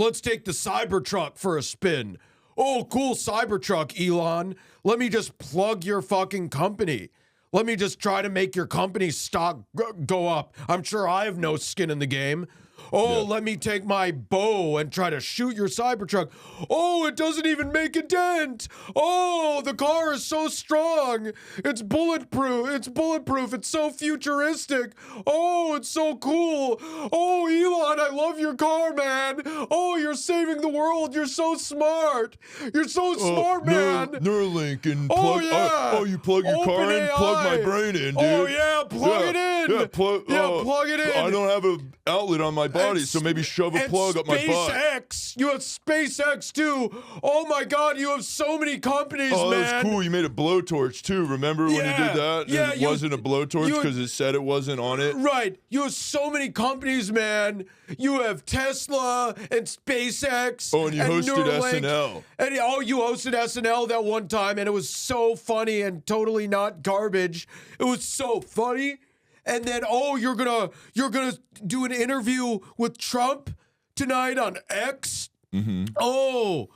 Cybertruck for a spin. Oh, cool Cybertruck, Elon. Let me just plug your fucking company. Let me just try to make your company's stock go up. I'm sure I have no skin in the game. Let me take my bow and try to shoot your Cybertruck. Oh, it doesn't even make a dent. Oh, the car is so strong. It's bulletproof. It's so futuristic. Oh, it's so cool. Oh, Elon, I love your car, man. Oh, you're saving the world. You're so smart. You're so smart, man. Neuralink and plug. You plug your car in, plug my brain in, dude. Oh, yeah, plug it in. Yeah, plug it in. I don't have an outlet on my body, so maybe shove a plug up my butt. SpaceX. You have SpaceX too. Oh my God, you have so many companies, man. Oh, that's cool. You made a blowtorch too. Remember when you did that? Yeah, and it wasn't a blowtorch because it said it wasn't on it. Right. You have so many companies, man. You have Tesla and SpaceX. Oh, and you hosted Neuralink. SNL. And you hosted SNL that one time, and it was so funny and totally not garbage. It was so funny. And then, you're gonna do an interview with Trump tonight on X? Oh,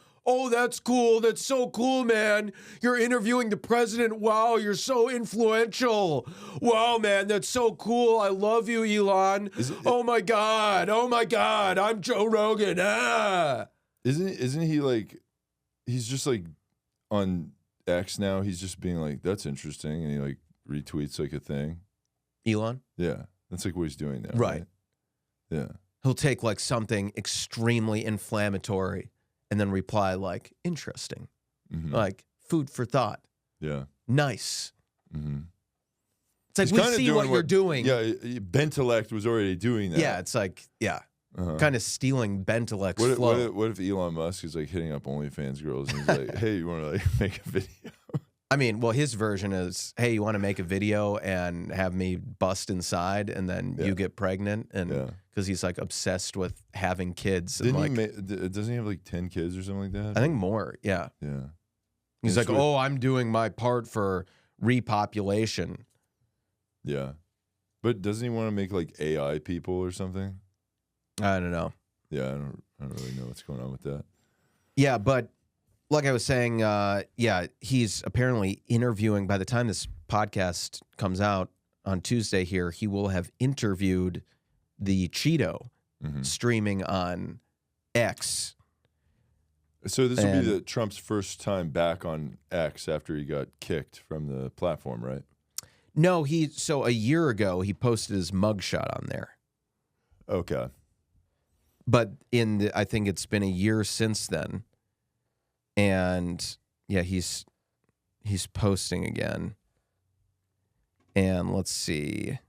that's cool. That's so cool, man. You're interviewing the president. Wow, you're so influential. Wow, man, that's so cool. I love you, Elon. Oh my God. I'm Joe Rogan. Isn't he like, he's just like on X now, he's just being like, that's interesting, and he like retweets like a thing. Elon? Yeah. That's like what he's doing now. Right. Yeah. He'll take like something extremely inflammatory and then reply like, interesting. Like, food for thought. Yeah. Nice. It's like, He's we see what you're doing. Yeah, Bentelect was already doing that. Yeah, it's like, yeah. kind of stealing Bentelex's flow. What if Elon Musk is like hitting up OnlyFans girls and he's like, hey, you want to like make a video? I mean, well, his version is, hey, you want to make a video and have me bust inside and then you get pregnant? And because he's like obsessed with having kids. Doesn't he have like 10 kids or something like that? I think more. Yeah. Yeah. He's like, oh, I'm doing my part for repopulation. Yeah. But doesn't he want to make like AI people or something? I don't know. Yeah, I don't really know what's going on with that. Yeah, but like I was saying, he's apparently interviewing. By the time this podcast comes out on Tuesday here, he will have interviewed the Cheeto streaming on X. So this will be Trump's first time back on X after he got kicked from the platform, right? No, so a year ago he posted his mugshot on there. Okay. But I think it's been a year since then. And yeah, he's posting again. And let's see.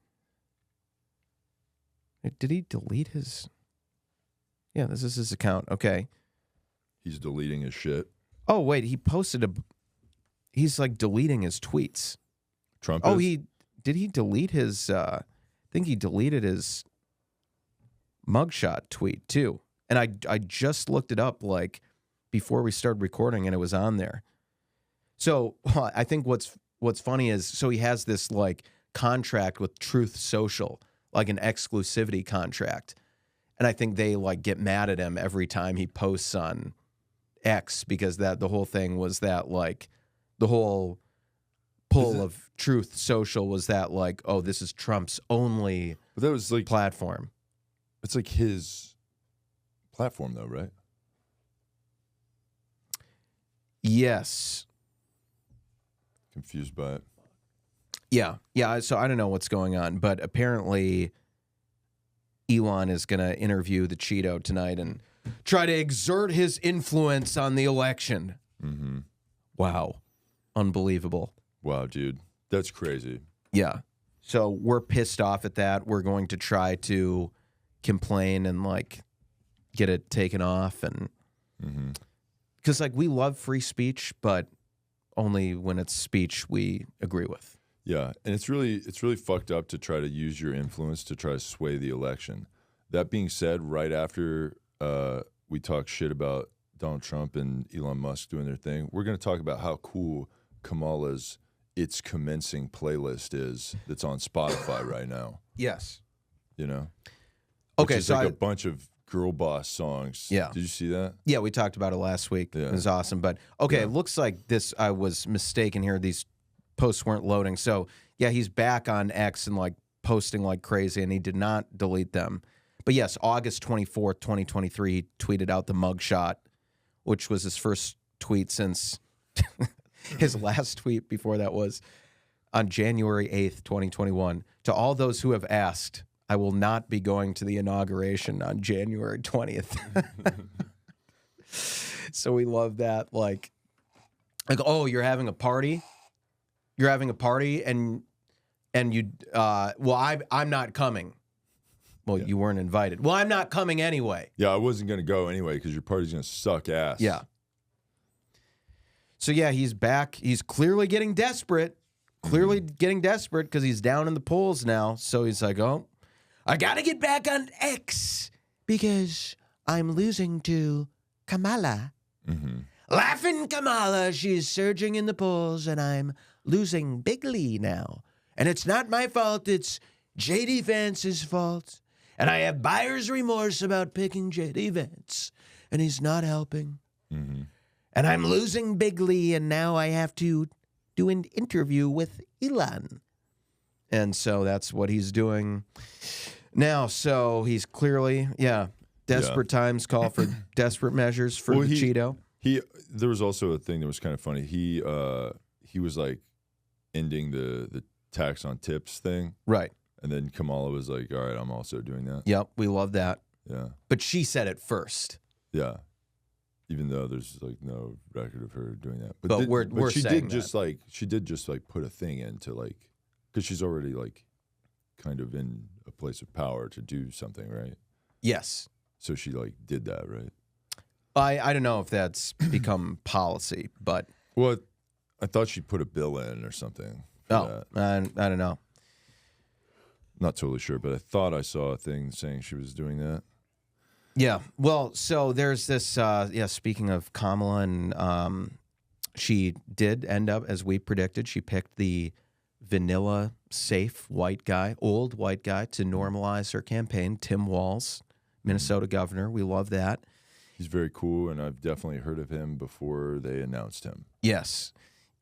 Did he delete his? Yeah, this is his account. Okay. He's deleting his shit. Oh, wait, he posted he's like deleting his tweets. Trump did he delete his I think he deleted his mugshot tweet too. And I just looked it up like before we started recording and it was on there. So I think what's funny is, so he has this like contract with Truth Social, like an exclusivity contract. And I think they like get mad at him every time he posts on X, because the whole thing was that like the whole pull of Truth Social was that like, oh, this is Trump's only platform. It's like his platform though, right? Yes. Confused by it. Yeah. So I don't know what's going on, but apparently Elon is going to interview the Cheeto tonight and try to exert his influence on the election. Mm-hmm. Wow. Unbelievable. Wow, dude. That's crazy. Yeah. So we're pissed off at that. We're going to try to complain and like get it taken off, and because like we love free speech, but only when it's speech we agree with. Yeah, and it's really fucked up to try to use your influence to try to sway the election. That being said, right after we talk shit about Donald Trump and Elon Musk doing their thing, we're going to talk about how cool Kamala's "It's Commencing" playlist is that's on Spotify right now. Yes. You know? Okay, which is so like a bunch of girl boss songs. Yeah. Did you see that? Yeah, we talked about it last week. Yeah. It was awesome. But okay, It looks like this, I was mistaken here. These posts weren't loading. So yeah, he's back on X and like posting like crazy, and he did not delete them. But yes, August 24th, 2023, he tweeted out the mugshot, which was his first tweet since his last tweet before that was on January 8th, 2021. To all those who have asked, I will not be going to the inauguration on January 20th. So we love that. Like, oh, you're having a party? You're having a party and you, well, I'm not coming. Well, you weren't invited. Well, I'm not coming anyway. Yeah, I wasn't going to go anyway because your party's going to suck ass. Yeah. So yeah, he's back. He's clearly getting desperate. Clearly getting desperate because he's down in the polls now. So he's like, oh, I got to get back on X because I'm losing to Kamala. Laughing Kamala, she's surging in the polls, and I'm losing bigly now. And it's not my fault. It's J.D. Vance's fault. And I have buyer's remorse about picking J.D. Vance, and he's not helping. And I'm losing bigly, and now I have to do an interview with Elon. And so that's what he's doing now. So he's clearly, desperate times call for desperate measures for the Cheeto. There was also a thing that was kind of funny. He was like ending the tax on tips thing. Right. And then Kamala was like, all right, I'm also doing that. Yep, we love that. Yeah. But she said it first. Yeah. Even though there's like no record of her doing that. But we're she saying did just that. like she did just like put a thing into like, because she's already like kind of in a place of power to do something, right? Yes. So she like did that, right? I don't know if that's become policy, but Well, I thought she put a bill in or something. I don't know. Not totally sure, but I thought I saw a thing saying she was doing that. Yeah. Well, so there's this. Speaking of Kamala, and she did end up, as we predicted, she picked the vanilla, safe white guy, old white guy, to normalize her campaign. Tim Walz, Minnesota governor. We love that. He's very cool, and I've definitely heard of him before they announced him. Yes.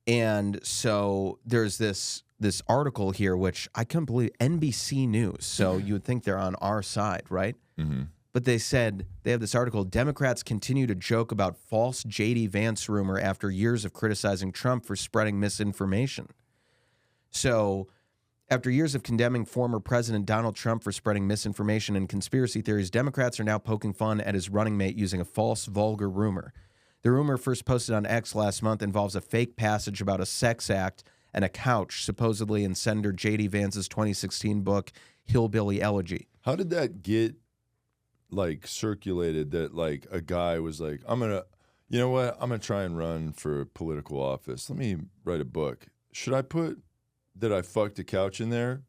And so there's this article here, which I couldn't believe, NBC News. So you would think they're on our side, right? Mm-hmm. But they said, they have this article, Democrats continue to joke about false J.D. Vance rumor after years of criticizing Trump for spreading misinformation. So after years of condemning former President Donald Trump for spreading misinformation and conspiracy theories, Democrats are now poking fun at his running mate using a false, vulgar rumor. The rumor, first posted on X last month, involves a fake passage about a sex act and a couch, supposedly in Senator J.D. Vance's 2016 book, Hillbilly Elegy. How did that get, like, circulated that, like, a guy was like, you know what, I'm going to try and run for political office. Let me write a book. Should I put that I fucked a couch in there?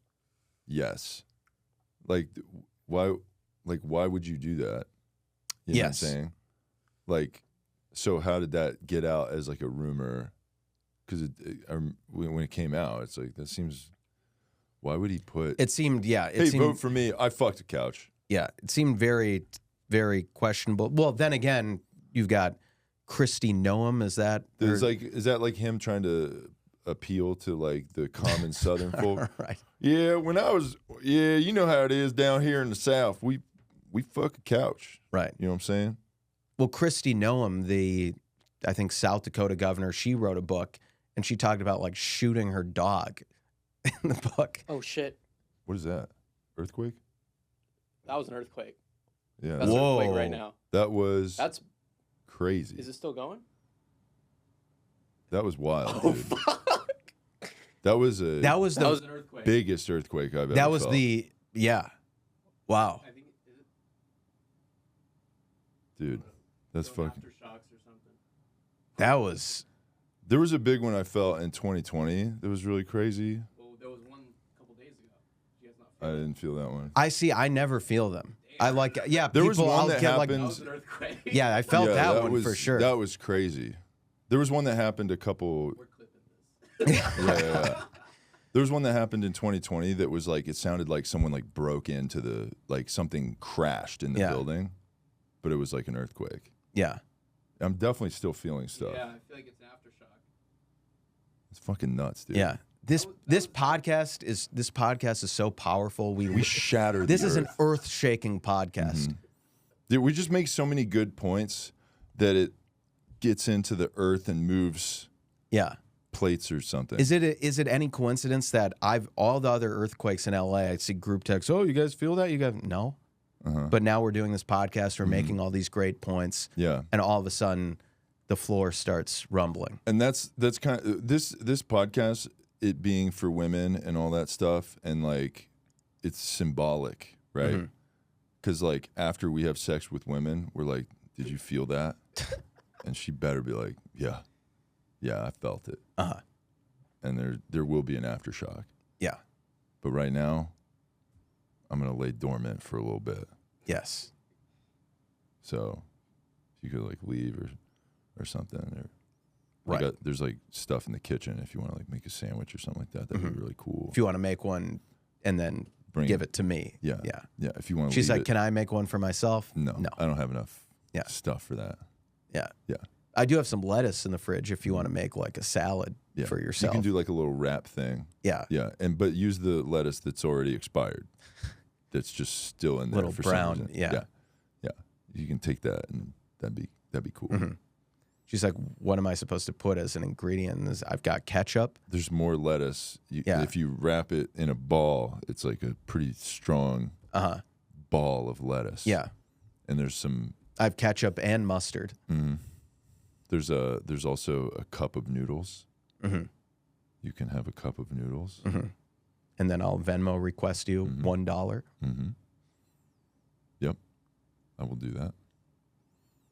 Yes. Like, why would you do that? You know what I'm saying? Like, so how did that get out as like a rumor? Because when it came out, it's like, that seems, why would he put? It seemed, vote for me, I fucked a couch. Yeah, it seemed very, very questionable. Well, then again, you've got Kristi Noem, is that? Is that like him trying to appeal to like the common Southern folk? Right. Yeah, you know how it is down here in the South. We fuck a couch. Right. You know what I'm saying? Well, Kristi Noem, I think South Dakota governor, she wrote a book and she talked about like shooting her dog in the book. Oh shit! What is that? Earthquake? That was an earthquake. Yeah. That's an earthquake right now. That's crazy. Is it still going? That was wild, Oh dude. fuck! That was an earthquake. Biggest earthquake I've ever That was felt. wow. I think is it Dude, that's fucking. aftershocks or something. That was. There was a big one I felt in 2020 that was really crazy. Well, there was one a couple days ago. You guys not I didn't feel that one. I never feel them. I like, There was one that happened. That was an earthquake. Yeah, I felt that one was, for sure. That was crazy. There was one that happened a couple. We're clipping this. Yeah. There was one that happened in 2020 that was like, it sounded like someone like broke into like something crashed in the building, but it was like an earthquake. Yeah. I'm definitely still feeling stuff. Yeah, I feel like it's an aftershock. It's fucking nuts, dude. Yeah. This podcast is so powerful. We shattered. This the is earth. an earth-shaking podcast. Dude, we just make so many good points that it gets into the earth and moves plates or something. Is it any coincidence that all the other earthquakes in LA, I see group texts, oh, you guys feel that? You guys no. But now we're doing this podcast, we're making all these great points. Yeah. And all of a sudden the floor starts rumbling. And that's kind of this podcast, it being for women and all that stuff, and like it's symbolic, right? Because like after we have sex with women, we're like, did you feel that? And she better be like, yeah, I felt it. And there will be an aftershock. Yeah. But right now, I'm gonna lay dormant for a little bit. Yes. So if you could like leave or something, or like there's like stuff in the kitchen if you want to like make a sandwich or something like that. That'd be really cool. If you want to make one and then give it to me. Yeah. If you want to, she's like, can I make one for myself? No, I don't have enough stuff for that. Yeah. Yeah. I do have some lettuce in the fridge if you want to make like a salad for yourself. You can do like a little wrap thing. Yeah. Yeah. But use the lettuce that's already expired. That's just still in there little for brown. some reason. Yeah. Yeah. You can take that and that'd be cool. She's like, what am I supposed to put as an ingredient? I've got ketchup. There's more lettuce. If you wrap it in a ball, it's like a pretty strong ball of lettuce. Yeah. And there's some. I have ketchup and mustard. There's also a cup of noodles. You can have a cup of noodles. And then I'll Venmo request you $1. Yep. I will do that.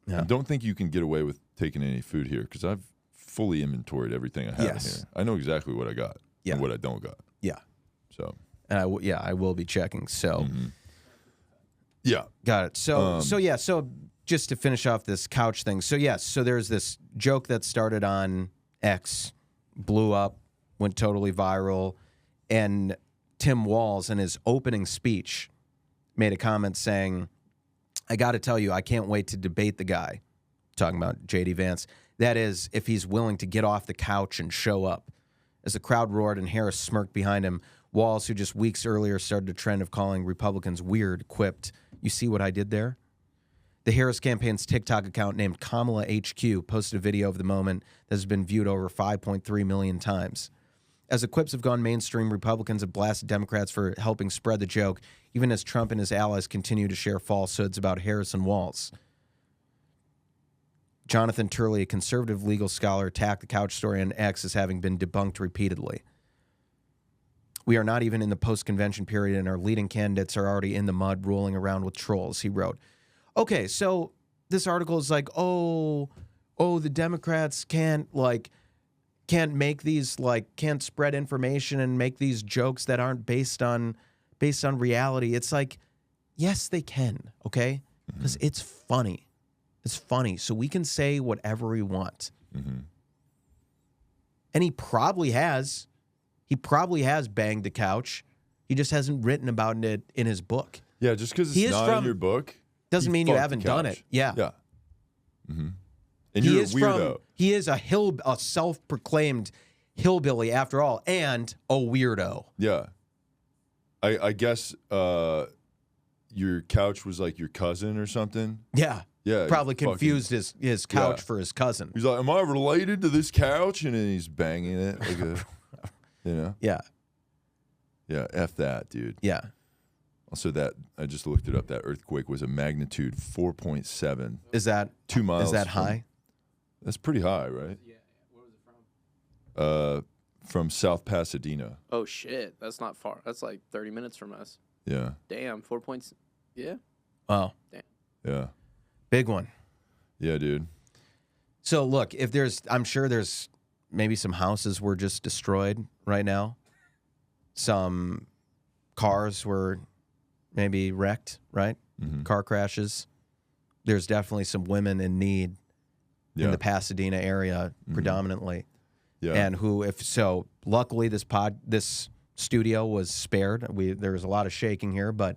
Yeah. I don't think you can get away with taking any food here because I've fully inventoried everything I have in here. I know exactly what I got and what I don't got. Yeah. So. And I will be checking. So. Yeah. Got it. So so just to finish off this couch thing. So so there's this joke that started on X, blew up, went totally viral, and Tim Walz in his opening speech made a comment saying, I got to tell you, I can't wait to debate the guy, talking about J.D. Vance. That is, if he's willing to get off the couch and show up. As the crowd roared and Harris smirked behind him, Walz, who just weeks earlier started a trend of calling Republicans weird, quipped, "You see what I did there?" The Harris campaign's TikTok account named Kamala HQ posted a video of the moment that has been viewed over 5.3 million times. As the quips have gone mainstream, Republicans have blasted Democrats for helping spread the joke, even as Trump and his allies continue to share falsehoods about Harris and Walz. Jonathan Turley, a conservative legal scholar, attacked the couch story on X as having been debunked repeatedly. We are not even in the post-convention period, and our leading candidates are already in the mud rolling around with trolls, he wrote. Okay, so this article is like, oh, the Democrats can't make these, can't spread information and make these jokes that aren't based on reality. It's like, yes, they can, okay? Because it's funny. It's funny. So we can say whatever we want. And he probably has. He probably has banged the couch. He just hasn't written about it in his book. Yeah, just because it's not in your book doesn't mean you haven't done it. Yeah. Yeah. And you're a weirdo. He is a self-proclaimed hillbilly after all, and a weirdo. Yeah. I guess your couch was like your cousin or something. Yeah. Yeah. Probably confused his couch for his cousin. He's like, am I related to this couch? And then he's banging it like a, Yeah. Yeah, F that, dude. Yeah. Also, that I just looked it up. That earthquake was a magnitude 4.7. Is that 2 miles? Is that high? That's pretty high, right? Yeah. Where was it from? From South Pasadena. Oh shit, that's not far. That's like 30 minutes from us. Yeah. Damn, 4 points. Yeah. Wow. Damn. Yeah. Big one. Yeah, dude. So look, I'm sure there's maybe some houses were just destroyed right now. Some cars were maybe wrecked, right? Car crashes. There's definitely some women in need in the Pasadena area predominantly. Yeah. And luckily this studio was spared. There was a lot of shaking here, but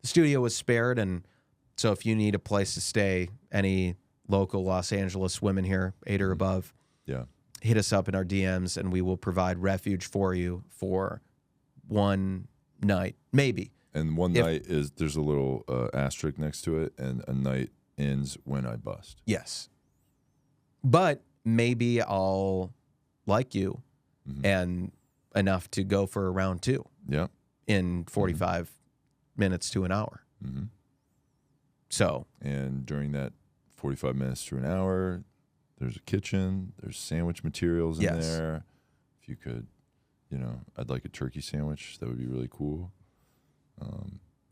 the studio was spared. And so if you need a place to stay, any local Los Angeles women here, 8 or above, hit us up in our DMs and we will provide refuge for you for one night, maybe. And one night there's a little asterisk next to it, and a night ends when I bust. Yes. But maybe I'll like you and enough to go for a round 2. Yeah. In 45 minutes to an hour. So. And during that 45 minutes to an hour, there's a kitchen, there's sandwich materials in there. If you could, I'd like a turkey sandwich. That would be really cool.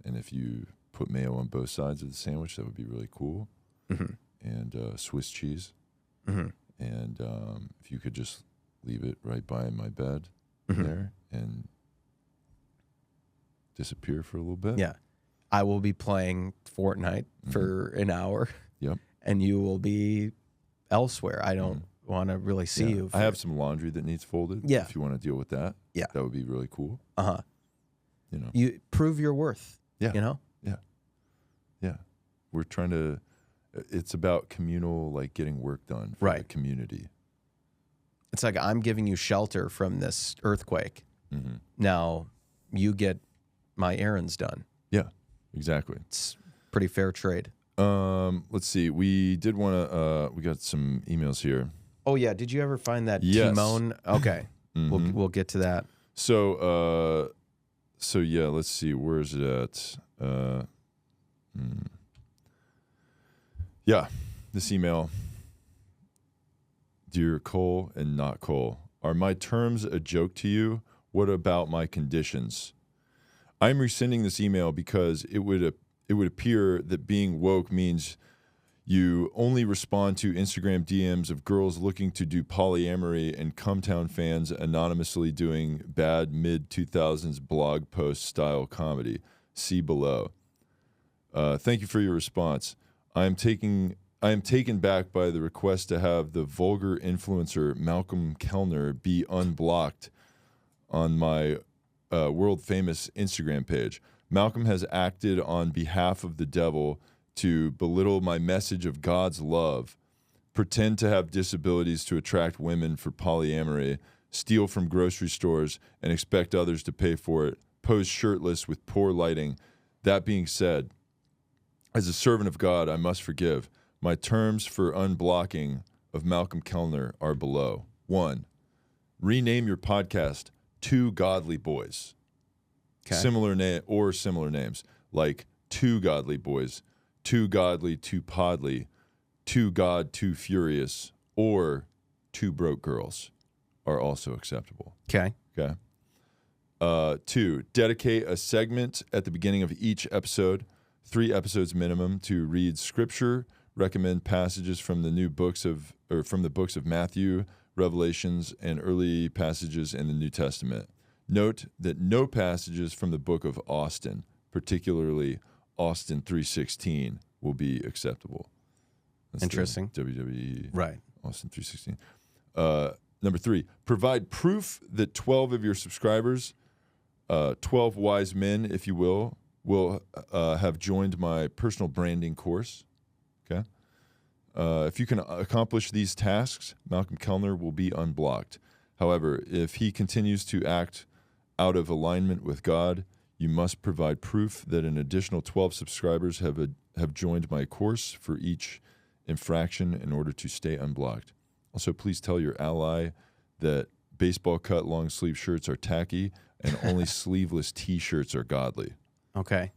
And if you put mayo on both sides of the sandwich, that would be really cool. And Swiss cheese. And if you could just leave it right by my bed there and disappear for a little bit. Yeah. I will be playing Fortnite for an hour. Yep. And you will be elsewhere. I don't want to really see you. I have some laundry that needs folded. Yeah. If you want to deal with that. Yeah. That would be really cool. You prove your worth. Yeah. Yeah. Yeah. We're trying to, it's about communal, getting work done for the community. It's like I'm giving you shelter from this earthquake. Now you get my errands done. Yeah, exactly. It's pretty fair trade. Let's see. We did want to, we got some emails here. Oh yeah. Did you ever find that Timon? Okay. We'll get to that. So yeah, let's see. Where is it at? Yeah, this email. Dear Cole and not Cole, are my terms a joke to you? What about my conditions? I'm rescinding this email because it would it would appear that being woke means you only respond to Instagram DMs of girls looking to do polyamory and Cumtown fans anonymously doing bad mid-2000s blog post style comedy. See below. Thank you for your response. I am taken back by the request to have the vulgar influencer Malcolm Kellner be unblocked on my world-famous Instagram page. Malcolm has acted on behalf of the devil to belittle my message of God's love, pretend to have disabilities to attract women for polyamory, steal from grocery stores, and expect others to pay for it, pose shirtless with poor lighting. That being said, as a servant of God, I must forgive. My terms for unblocking of Malcolm Kellner are below. 1, rename your podcast Two Godly Boys. Okay. Similar names like Two Godly Boys, Too Godly, Too Podly, Too God, Too Furious, or Two Broke Girls are also acceptable. Okay. 2, dedicate a segment at the beginning of each episode, 3 episodes minimum, to read scripture, recommend passages from the books of Matthew, Revelations, and early passages in the New Testament. Note that no passages from the book of Austin, particularly Austin 3:16, will be acceptable. That's interesting. WWE. Right. Austin 3:16. Number 3, provide proof that 12 of your subscribers, 12 wise men, if you will have joined my personal branding course. Okay. If you can accomplish these tasks, Malcolm Kellner will be unblocked. However, if he continues to act out of alignment with God, you must provide proof that an additional 12 subscribers have joined my course for each infraction in order to stay unblocked. Also, please tell your ally that baseball cut long sleeve shirts are tacky and only sleeveless T-shirts are godly. Okay.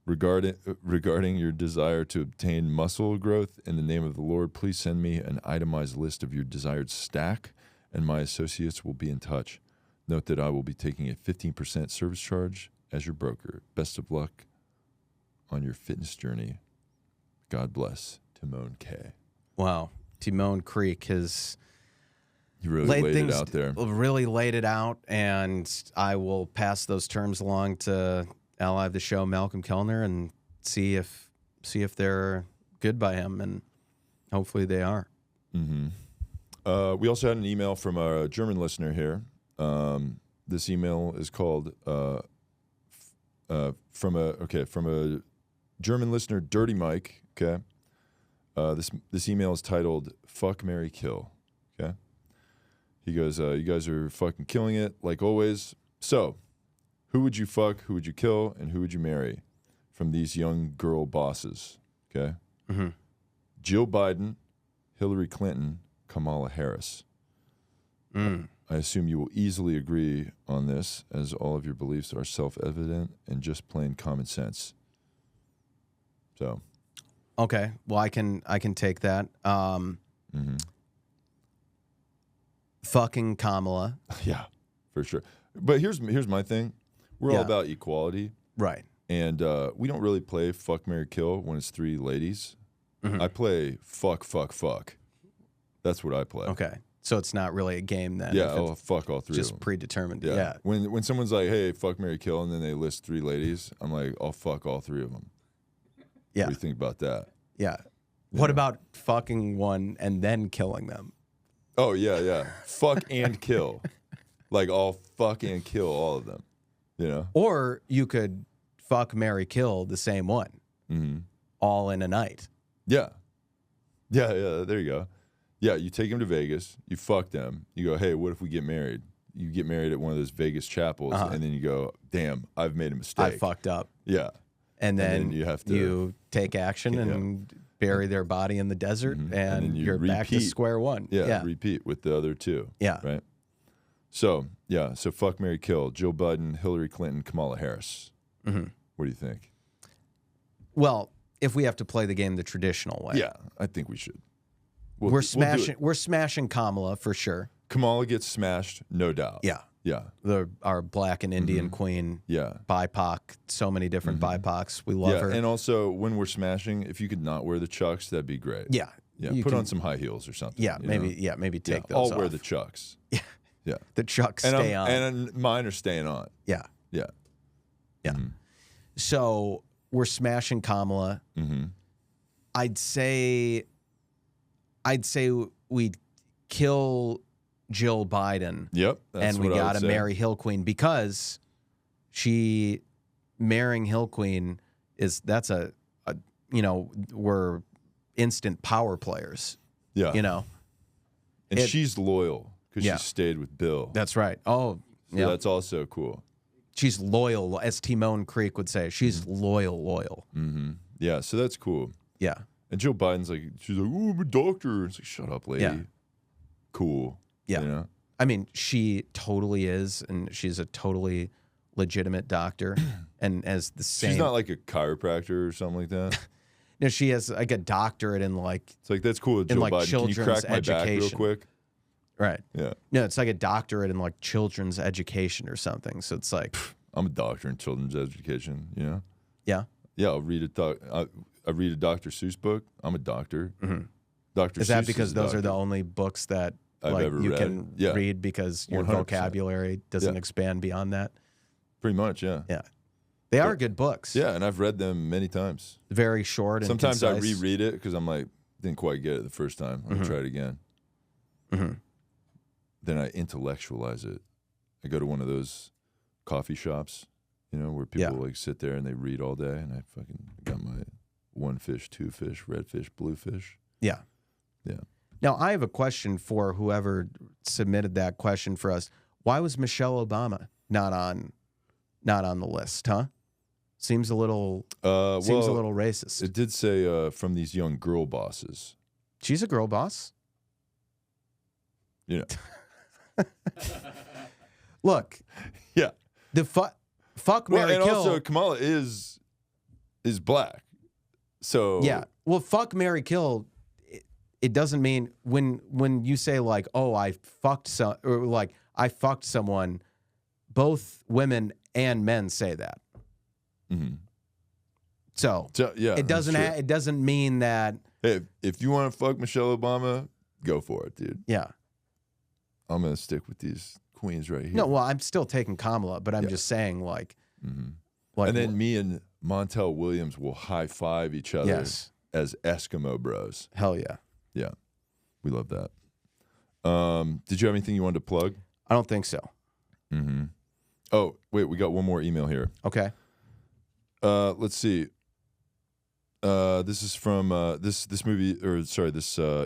Regarding your desire to obtain muscle growth in the name of the Lord, please send me an itemized list of your desired stack, and my associates will be in touch. Note that I will be taking a 15% service charge as your broker. Best of luck on your fitness journey. God bless, Timon K. Wow. Timon Creek has really laid it out there. Really laid it out, and I will pass those terms along to ally of the show, Malcolm Kellner, and see if they're good by him, and hopefully they are. Mm-hmm. We also had an email from a German listener here. This email is called from a German listener, Dirty Mike. Okay, this email is titled "Fuck, Marry, Kill." Okay, he goes, "You guys are fucking killing it like always. So, who would you fuck? Who would you kill? And who would you marry from these young girl bosses?" Okay, Jill Biden, Hillary Clinton, Kamala Harris. I assume you will easily agree on this, as all of your beliefs are self-evident and just plain common sense. So, okay, well, I can take that. Fucking Kamala. Yeah, for sure. But here's my thing. We're all about equality, right? And we don't really play fuck, marry, kill when it's 3 ladies. I play fuck, fuck, fuck. That's what I play. Okay. So it's not really a game then. Yeah, I'll fuck all 3 of them. Just predetermined. Yeah. When someone's like, hey, fuck, marry, kill, and then they list 3 ladies, I'm like, I'll fuck all 3 of them. Yeah. What do you think about that? Yeah. What about fucking one and then killing them? Oh, yeah. Fuck and kill. Like, I'll fuck and kill all of them. You know? Or you could fuck, marry, kill the same one. All in a night. Yeah. There you go. Yeah, you take them to Vegas, you fuck them, you go, hey, what if we get married? You get married at one of those Vegas chapels, and then you go, damn, I've made a mistake. I fucked up. Yeah. And then you have to take action and bury their body in the desert, and you're back to square one. Yeah, repeat with the other 2. Yeah. Right? So fuck, marry, kill. Jill Biden, Hillary Clinton, Kamala Harris. What do you think? Well, if we have to play the game the traditional way. Yeah, I think we should. We're smashing Kamala for sure. Kamala gets smashed, no doubt. Yeah. Yeah. Our black and Indian queen. Yeah. BIPOC. So many different BIPOCs. We love her. And also, when we're smashing, if you could not wear the Chucks, that'd be great. Yeah. Yeah. Put on some high heels or something. Yeah. Maybe. know? Maybe take those off. I'll wear the Chucks. Yeah. Yeah. The Chucks stay on. And mine are staying on. Yeah. Yeah. Yeah. So we're smashing Kamala. I'd say we'd kill Jill Biden. Yep. And we got to marry Hill Queen because marrying Hill Queen that's a we're instant power players. Yeah. You know. And she's loyal because she stayed with Bill. That's right. Oh, so that's also cool. She's loyal, as Timon Creek would say. She's loyal. Yeah, so that's cool. Yeah. And Jill Biden's like, she's like, oh, I'm a doctor. It's like, shut up, lady. Yeah. Cool. Yeah. You know? I mean, she totally is, and she's a totally legitimate doctor. And as the same. She's not like a chiropractor or something like that. No, she has like a doctorate in like. It's like, that's cool, Jill Biden. Can you crack my back real quick? Right. Yeah. No, it's like a doctorate in like children's education or something. So it's like. I'm a doctor in children's education, you know? Yeah. Yeah, I'll read I read a Dr. Seuss book. I'm a doctor. Dr. Is Seuss that because those doctor. are the only books that I've like ever you read. can read because your 100%. vocabulary doesn't expand beyond that? Pretty much, yeah. Yeah. They are good books. Yeah, and I've read them many times. Very short and Sometimes concise. I reread it because I'm like, didn't quite get it the first time. I'm going to try it again. Then I intellectualize it. I go to one of those coffee shops, you know, where people like sit there and they read all day, and I fucking got my 1 fish, 2 fish, red fish, blue fish. Yeah. Yeah. Now, I have a question for whoever submitted that question for us. Why was Michelle Obama not on the list, huh? Seems a little racist. It did say from these young girl bosses. She's a girl boss. You know. Look. Yeah. The fuck Mary and kill. Also Kamala is black. So yeah. Well, fuck Mary kill. It doesn't mean when you say like, oh, I fucked someone, both women and men say that. So yeah, it doesn't mean that. Hey, if you want to fuck Michelle Obama, go for it, dude. Yeah. I'm gonna stick with these queens right here. No, well, I'm still taking Kamala, but I'm just saying like, and then me and Montel Williams will high five each other as Eskimo bros. Hell yeah. Yeah, we love that. Did you have anything you wanted to plug? I don't think so. Oh, wait, we got one more email here. Okay. Let's see. This is from this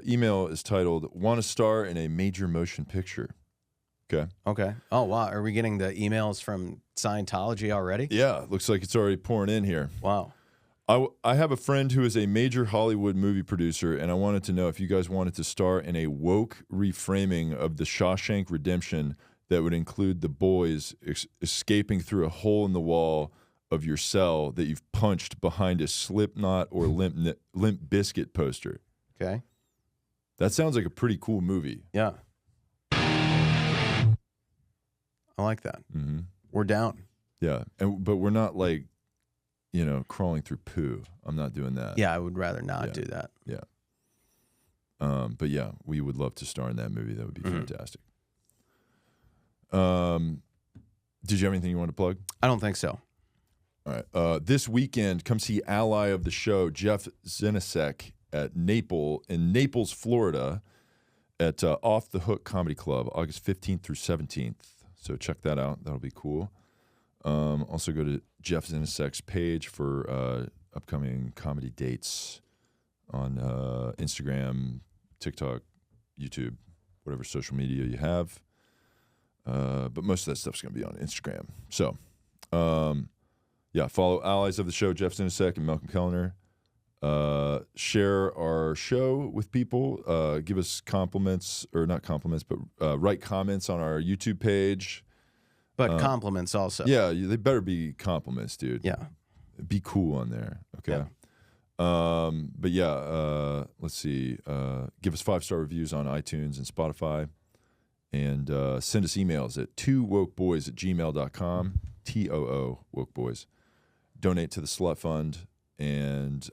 email is titled "Want to Star in a Major Motion Picture." Okay. Oh wow, are we getting the emails from Scientology already? Yeah, looks like it's already pouring in here. Wow. I have a friend who is a major Hollywood movie producer, and I wanted to know if you guys wanted to star in a woke reframing of the Shawshank Redemption that would include the boys escaping through a hole in the wall of your cell that you've punched behind a Slipknot or Limp Bizkit poster. Okay. That sounds like a pretty cool movie. Yeah. I like that. We're down. Yeah, but we're not like, you know, crawling through poo. I'm not doing that. Yeah, I would rather not do that. Yeah. But yeah, we would love to star in that movie. That would be fantastic. Did you have anything you want to plug? I don't think so. All right. This weekend, come see ally of the show, Jeff Zinasek, in Naples, Florida, at Off the Hook Comedy Club, August 15th through 17th. So check that out. That'll be cool. Also go to Jeff Zinasek's page for upcoming comedy dates on Instagram, TikTok, YouTube, whatever social media you have. But most of that stuff's going to be on Instagram. So, yeah, follow allies of the show, Jeff Zinasek and Malcolm Kellner. Share our show with people. Give us compliments, or not compliments, but write comments on our YouTube page. But compliments also. Yeah, they better be compliments, dude. Yeah. Be cool on there, okay? Yeah. But yeah, let's see. Give us 5-star reviews on iTunes and Spotify. And send us emails at TooWokeBoys@gmail.com. TOO Wokeboys. Donate to the Slut Fund. And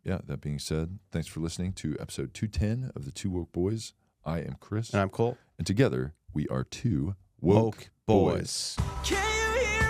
that being said, thanks for listening to episode 210 of the Two Woke Boys. I am Chris. And I'm Cole. And together we are Two Woke Boys. Can you hear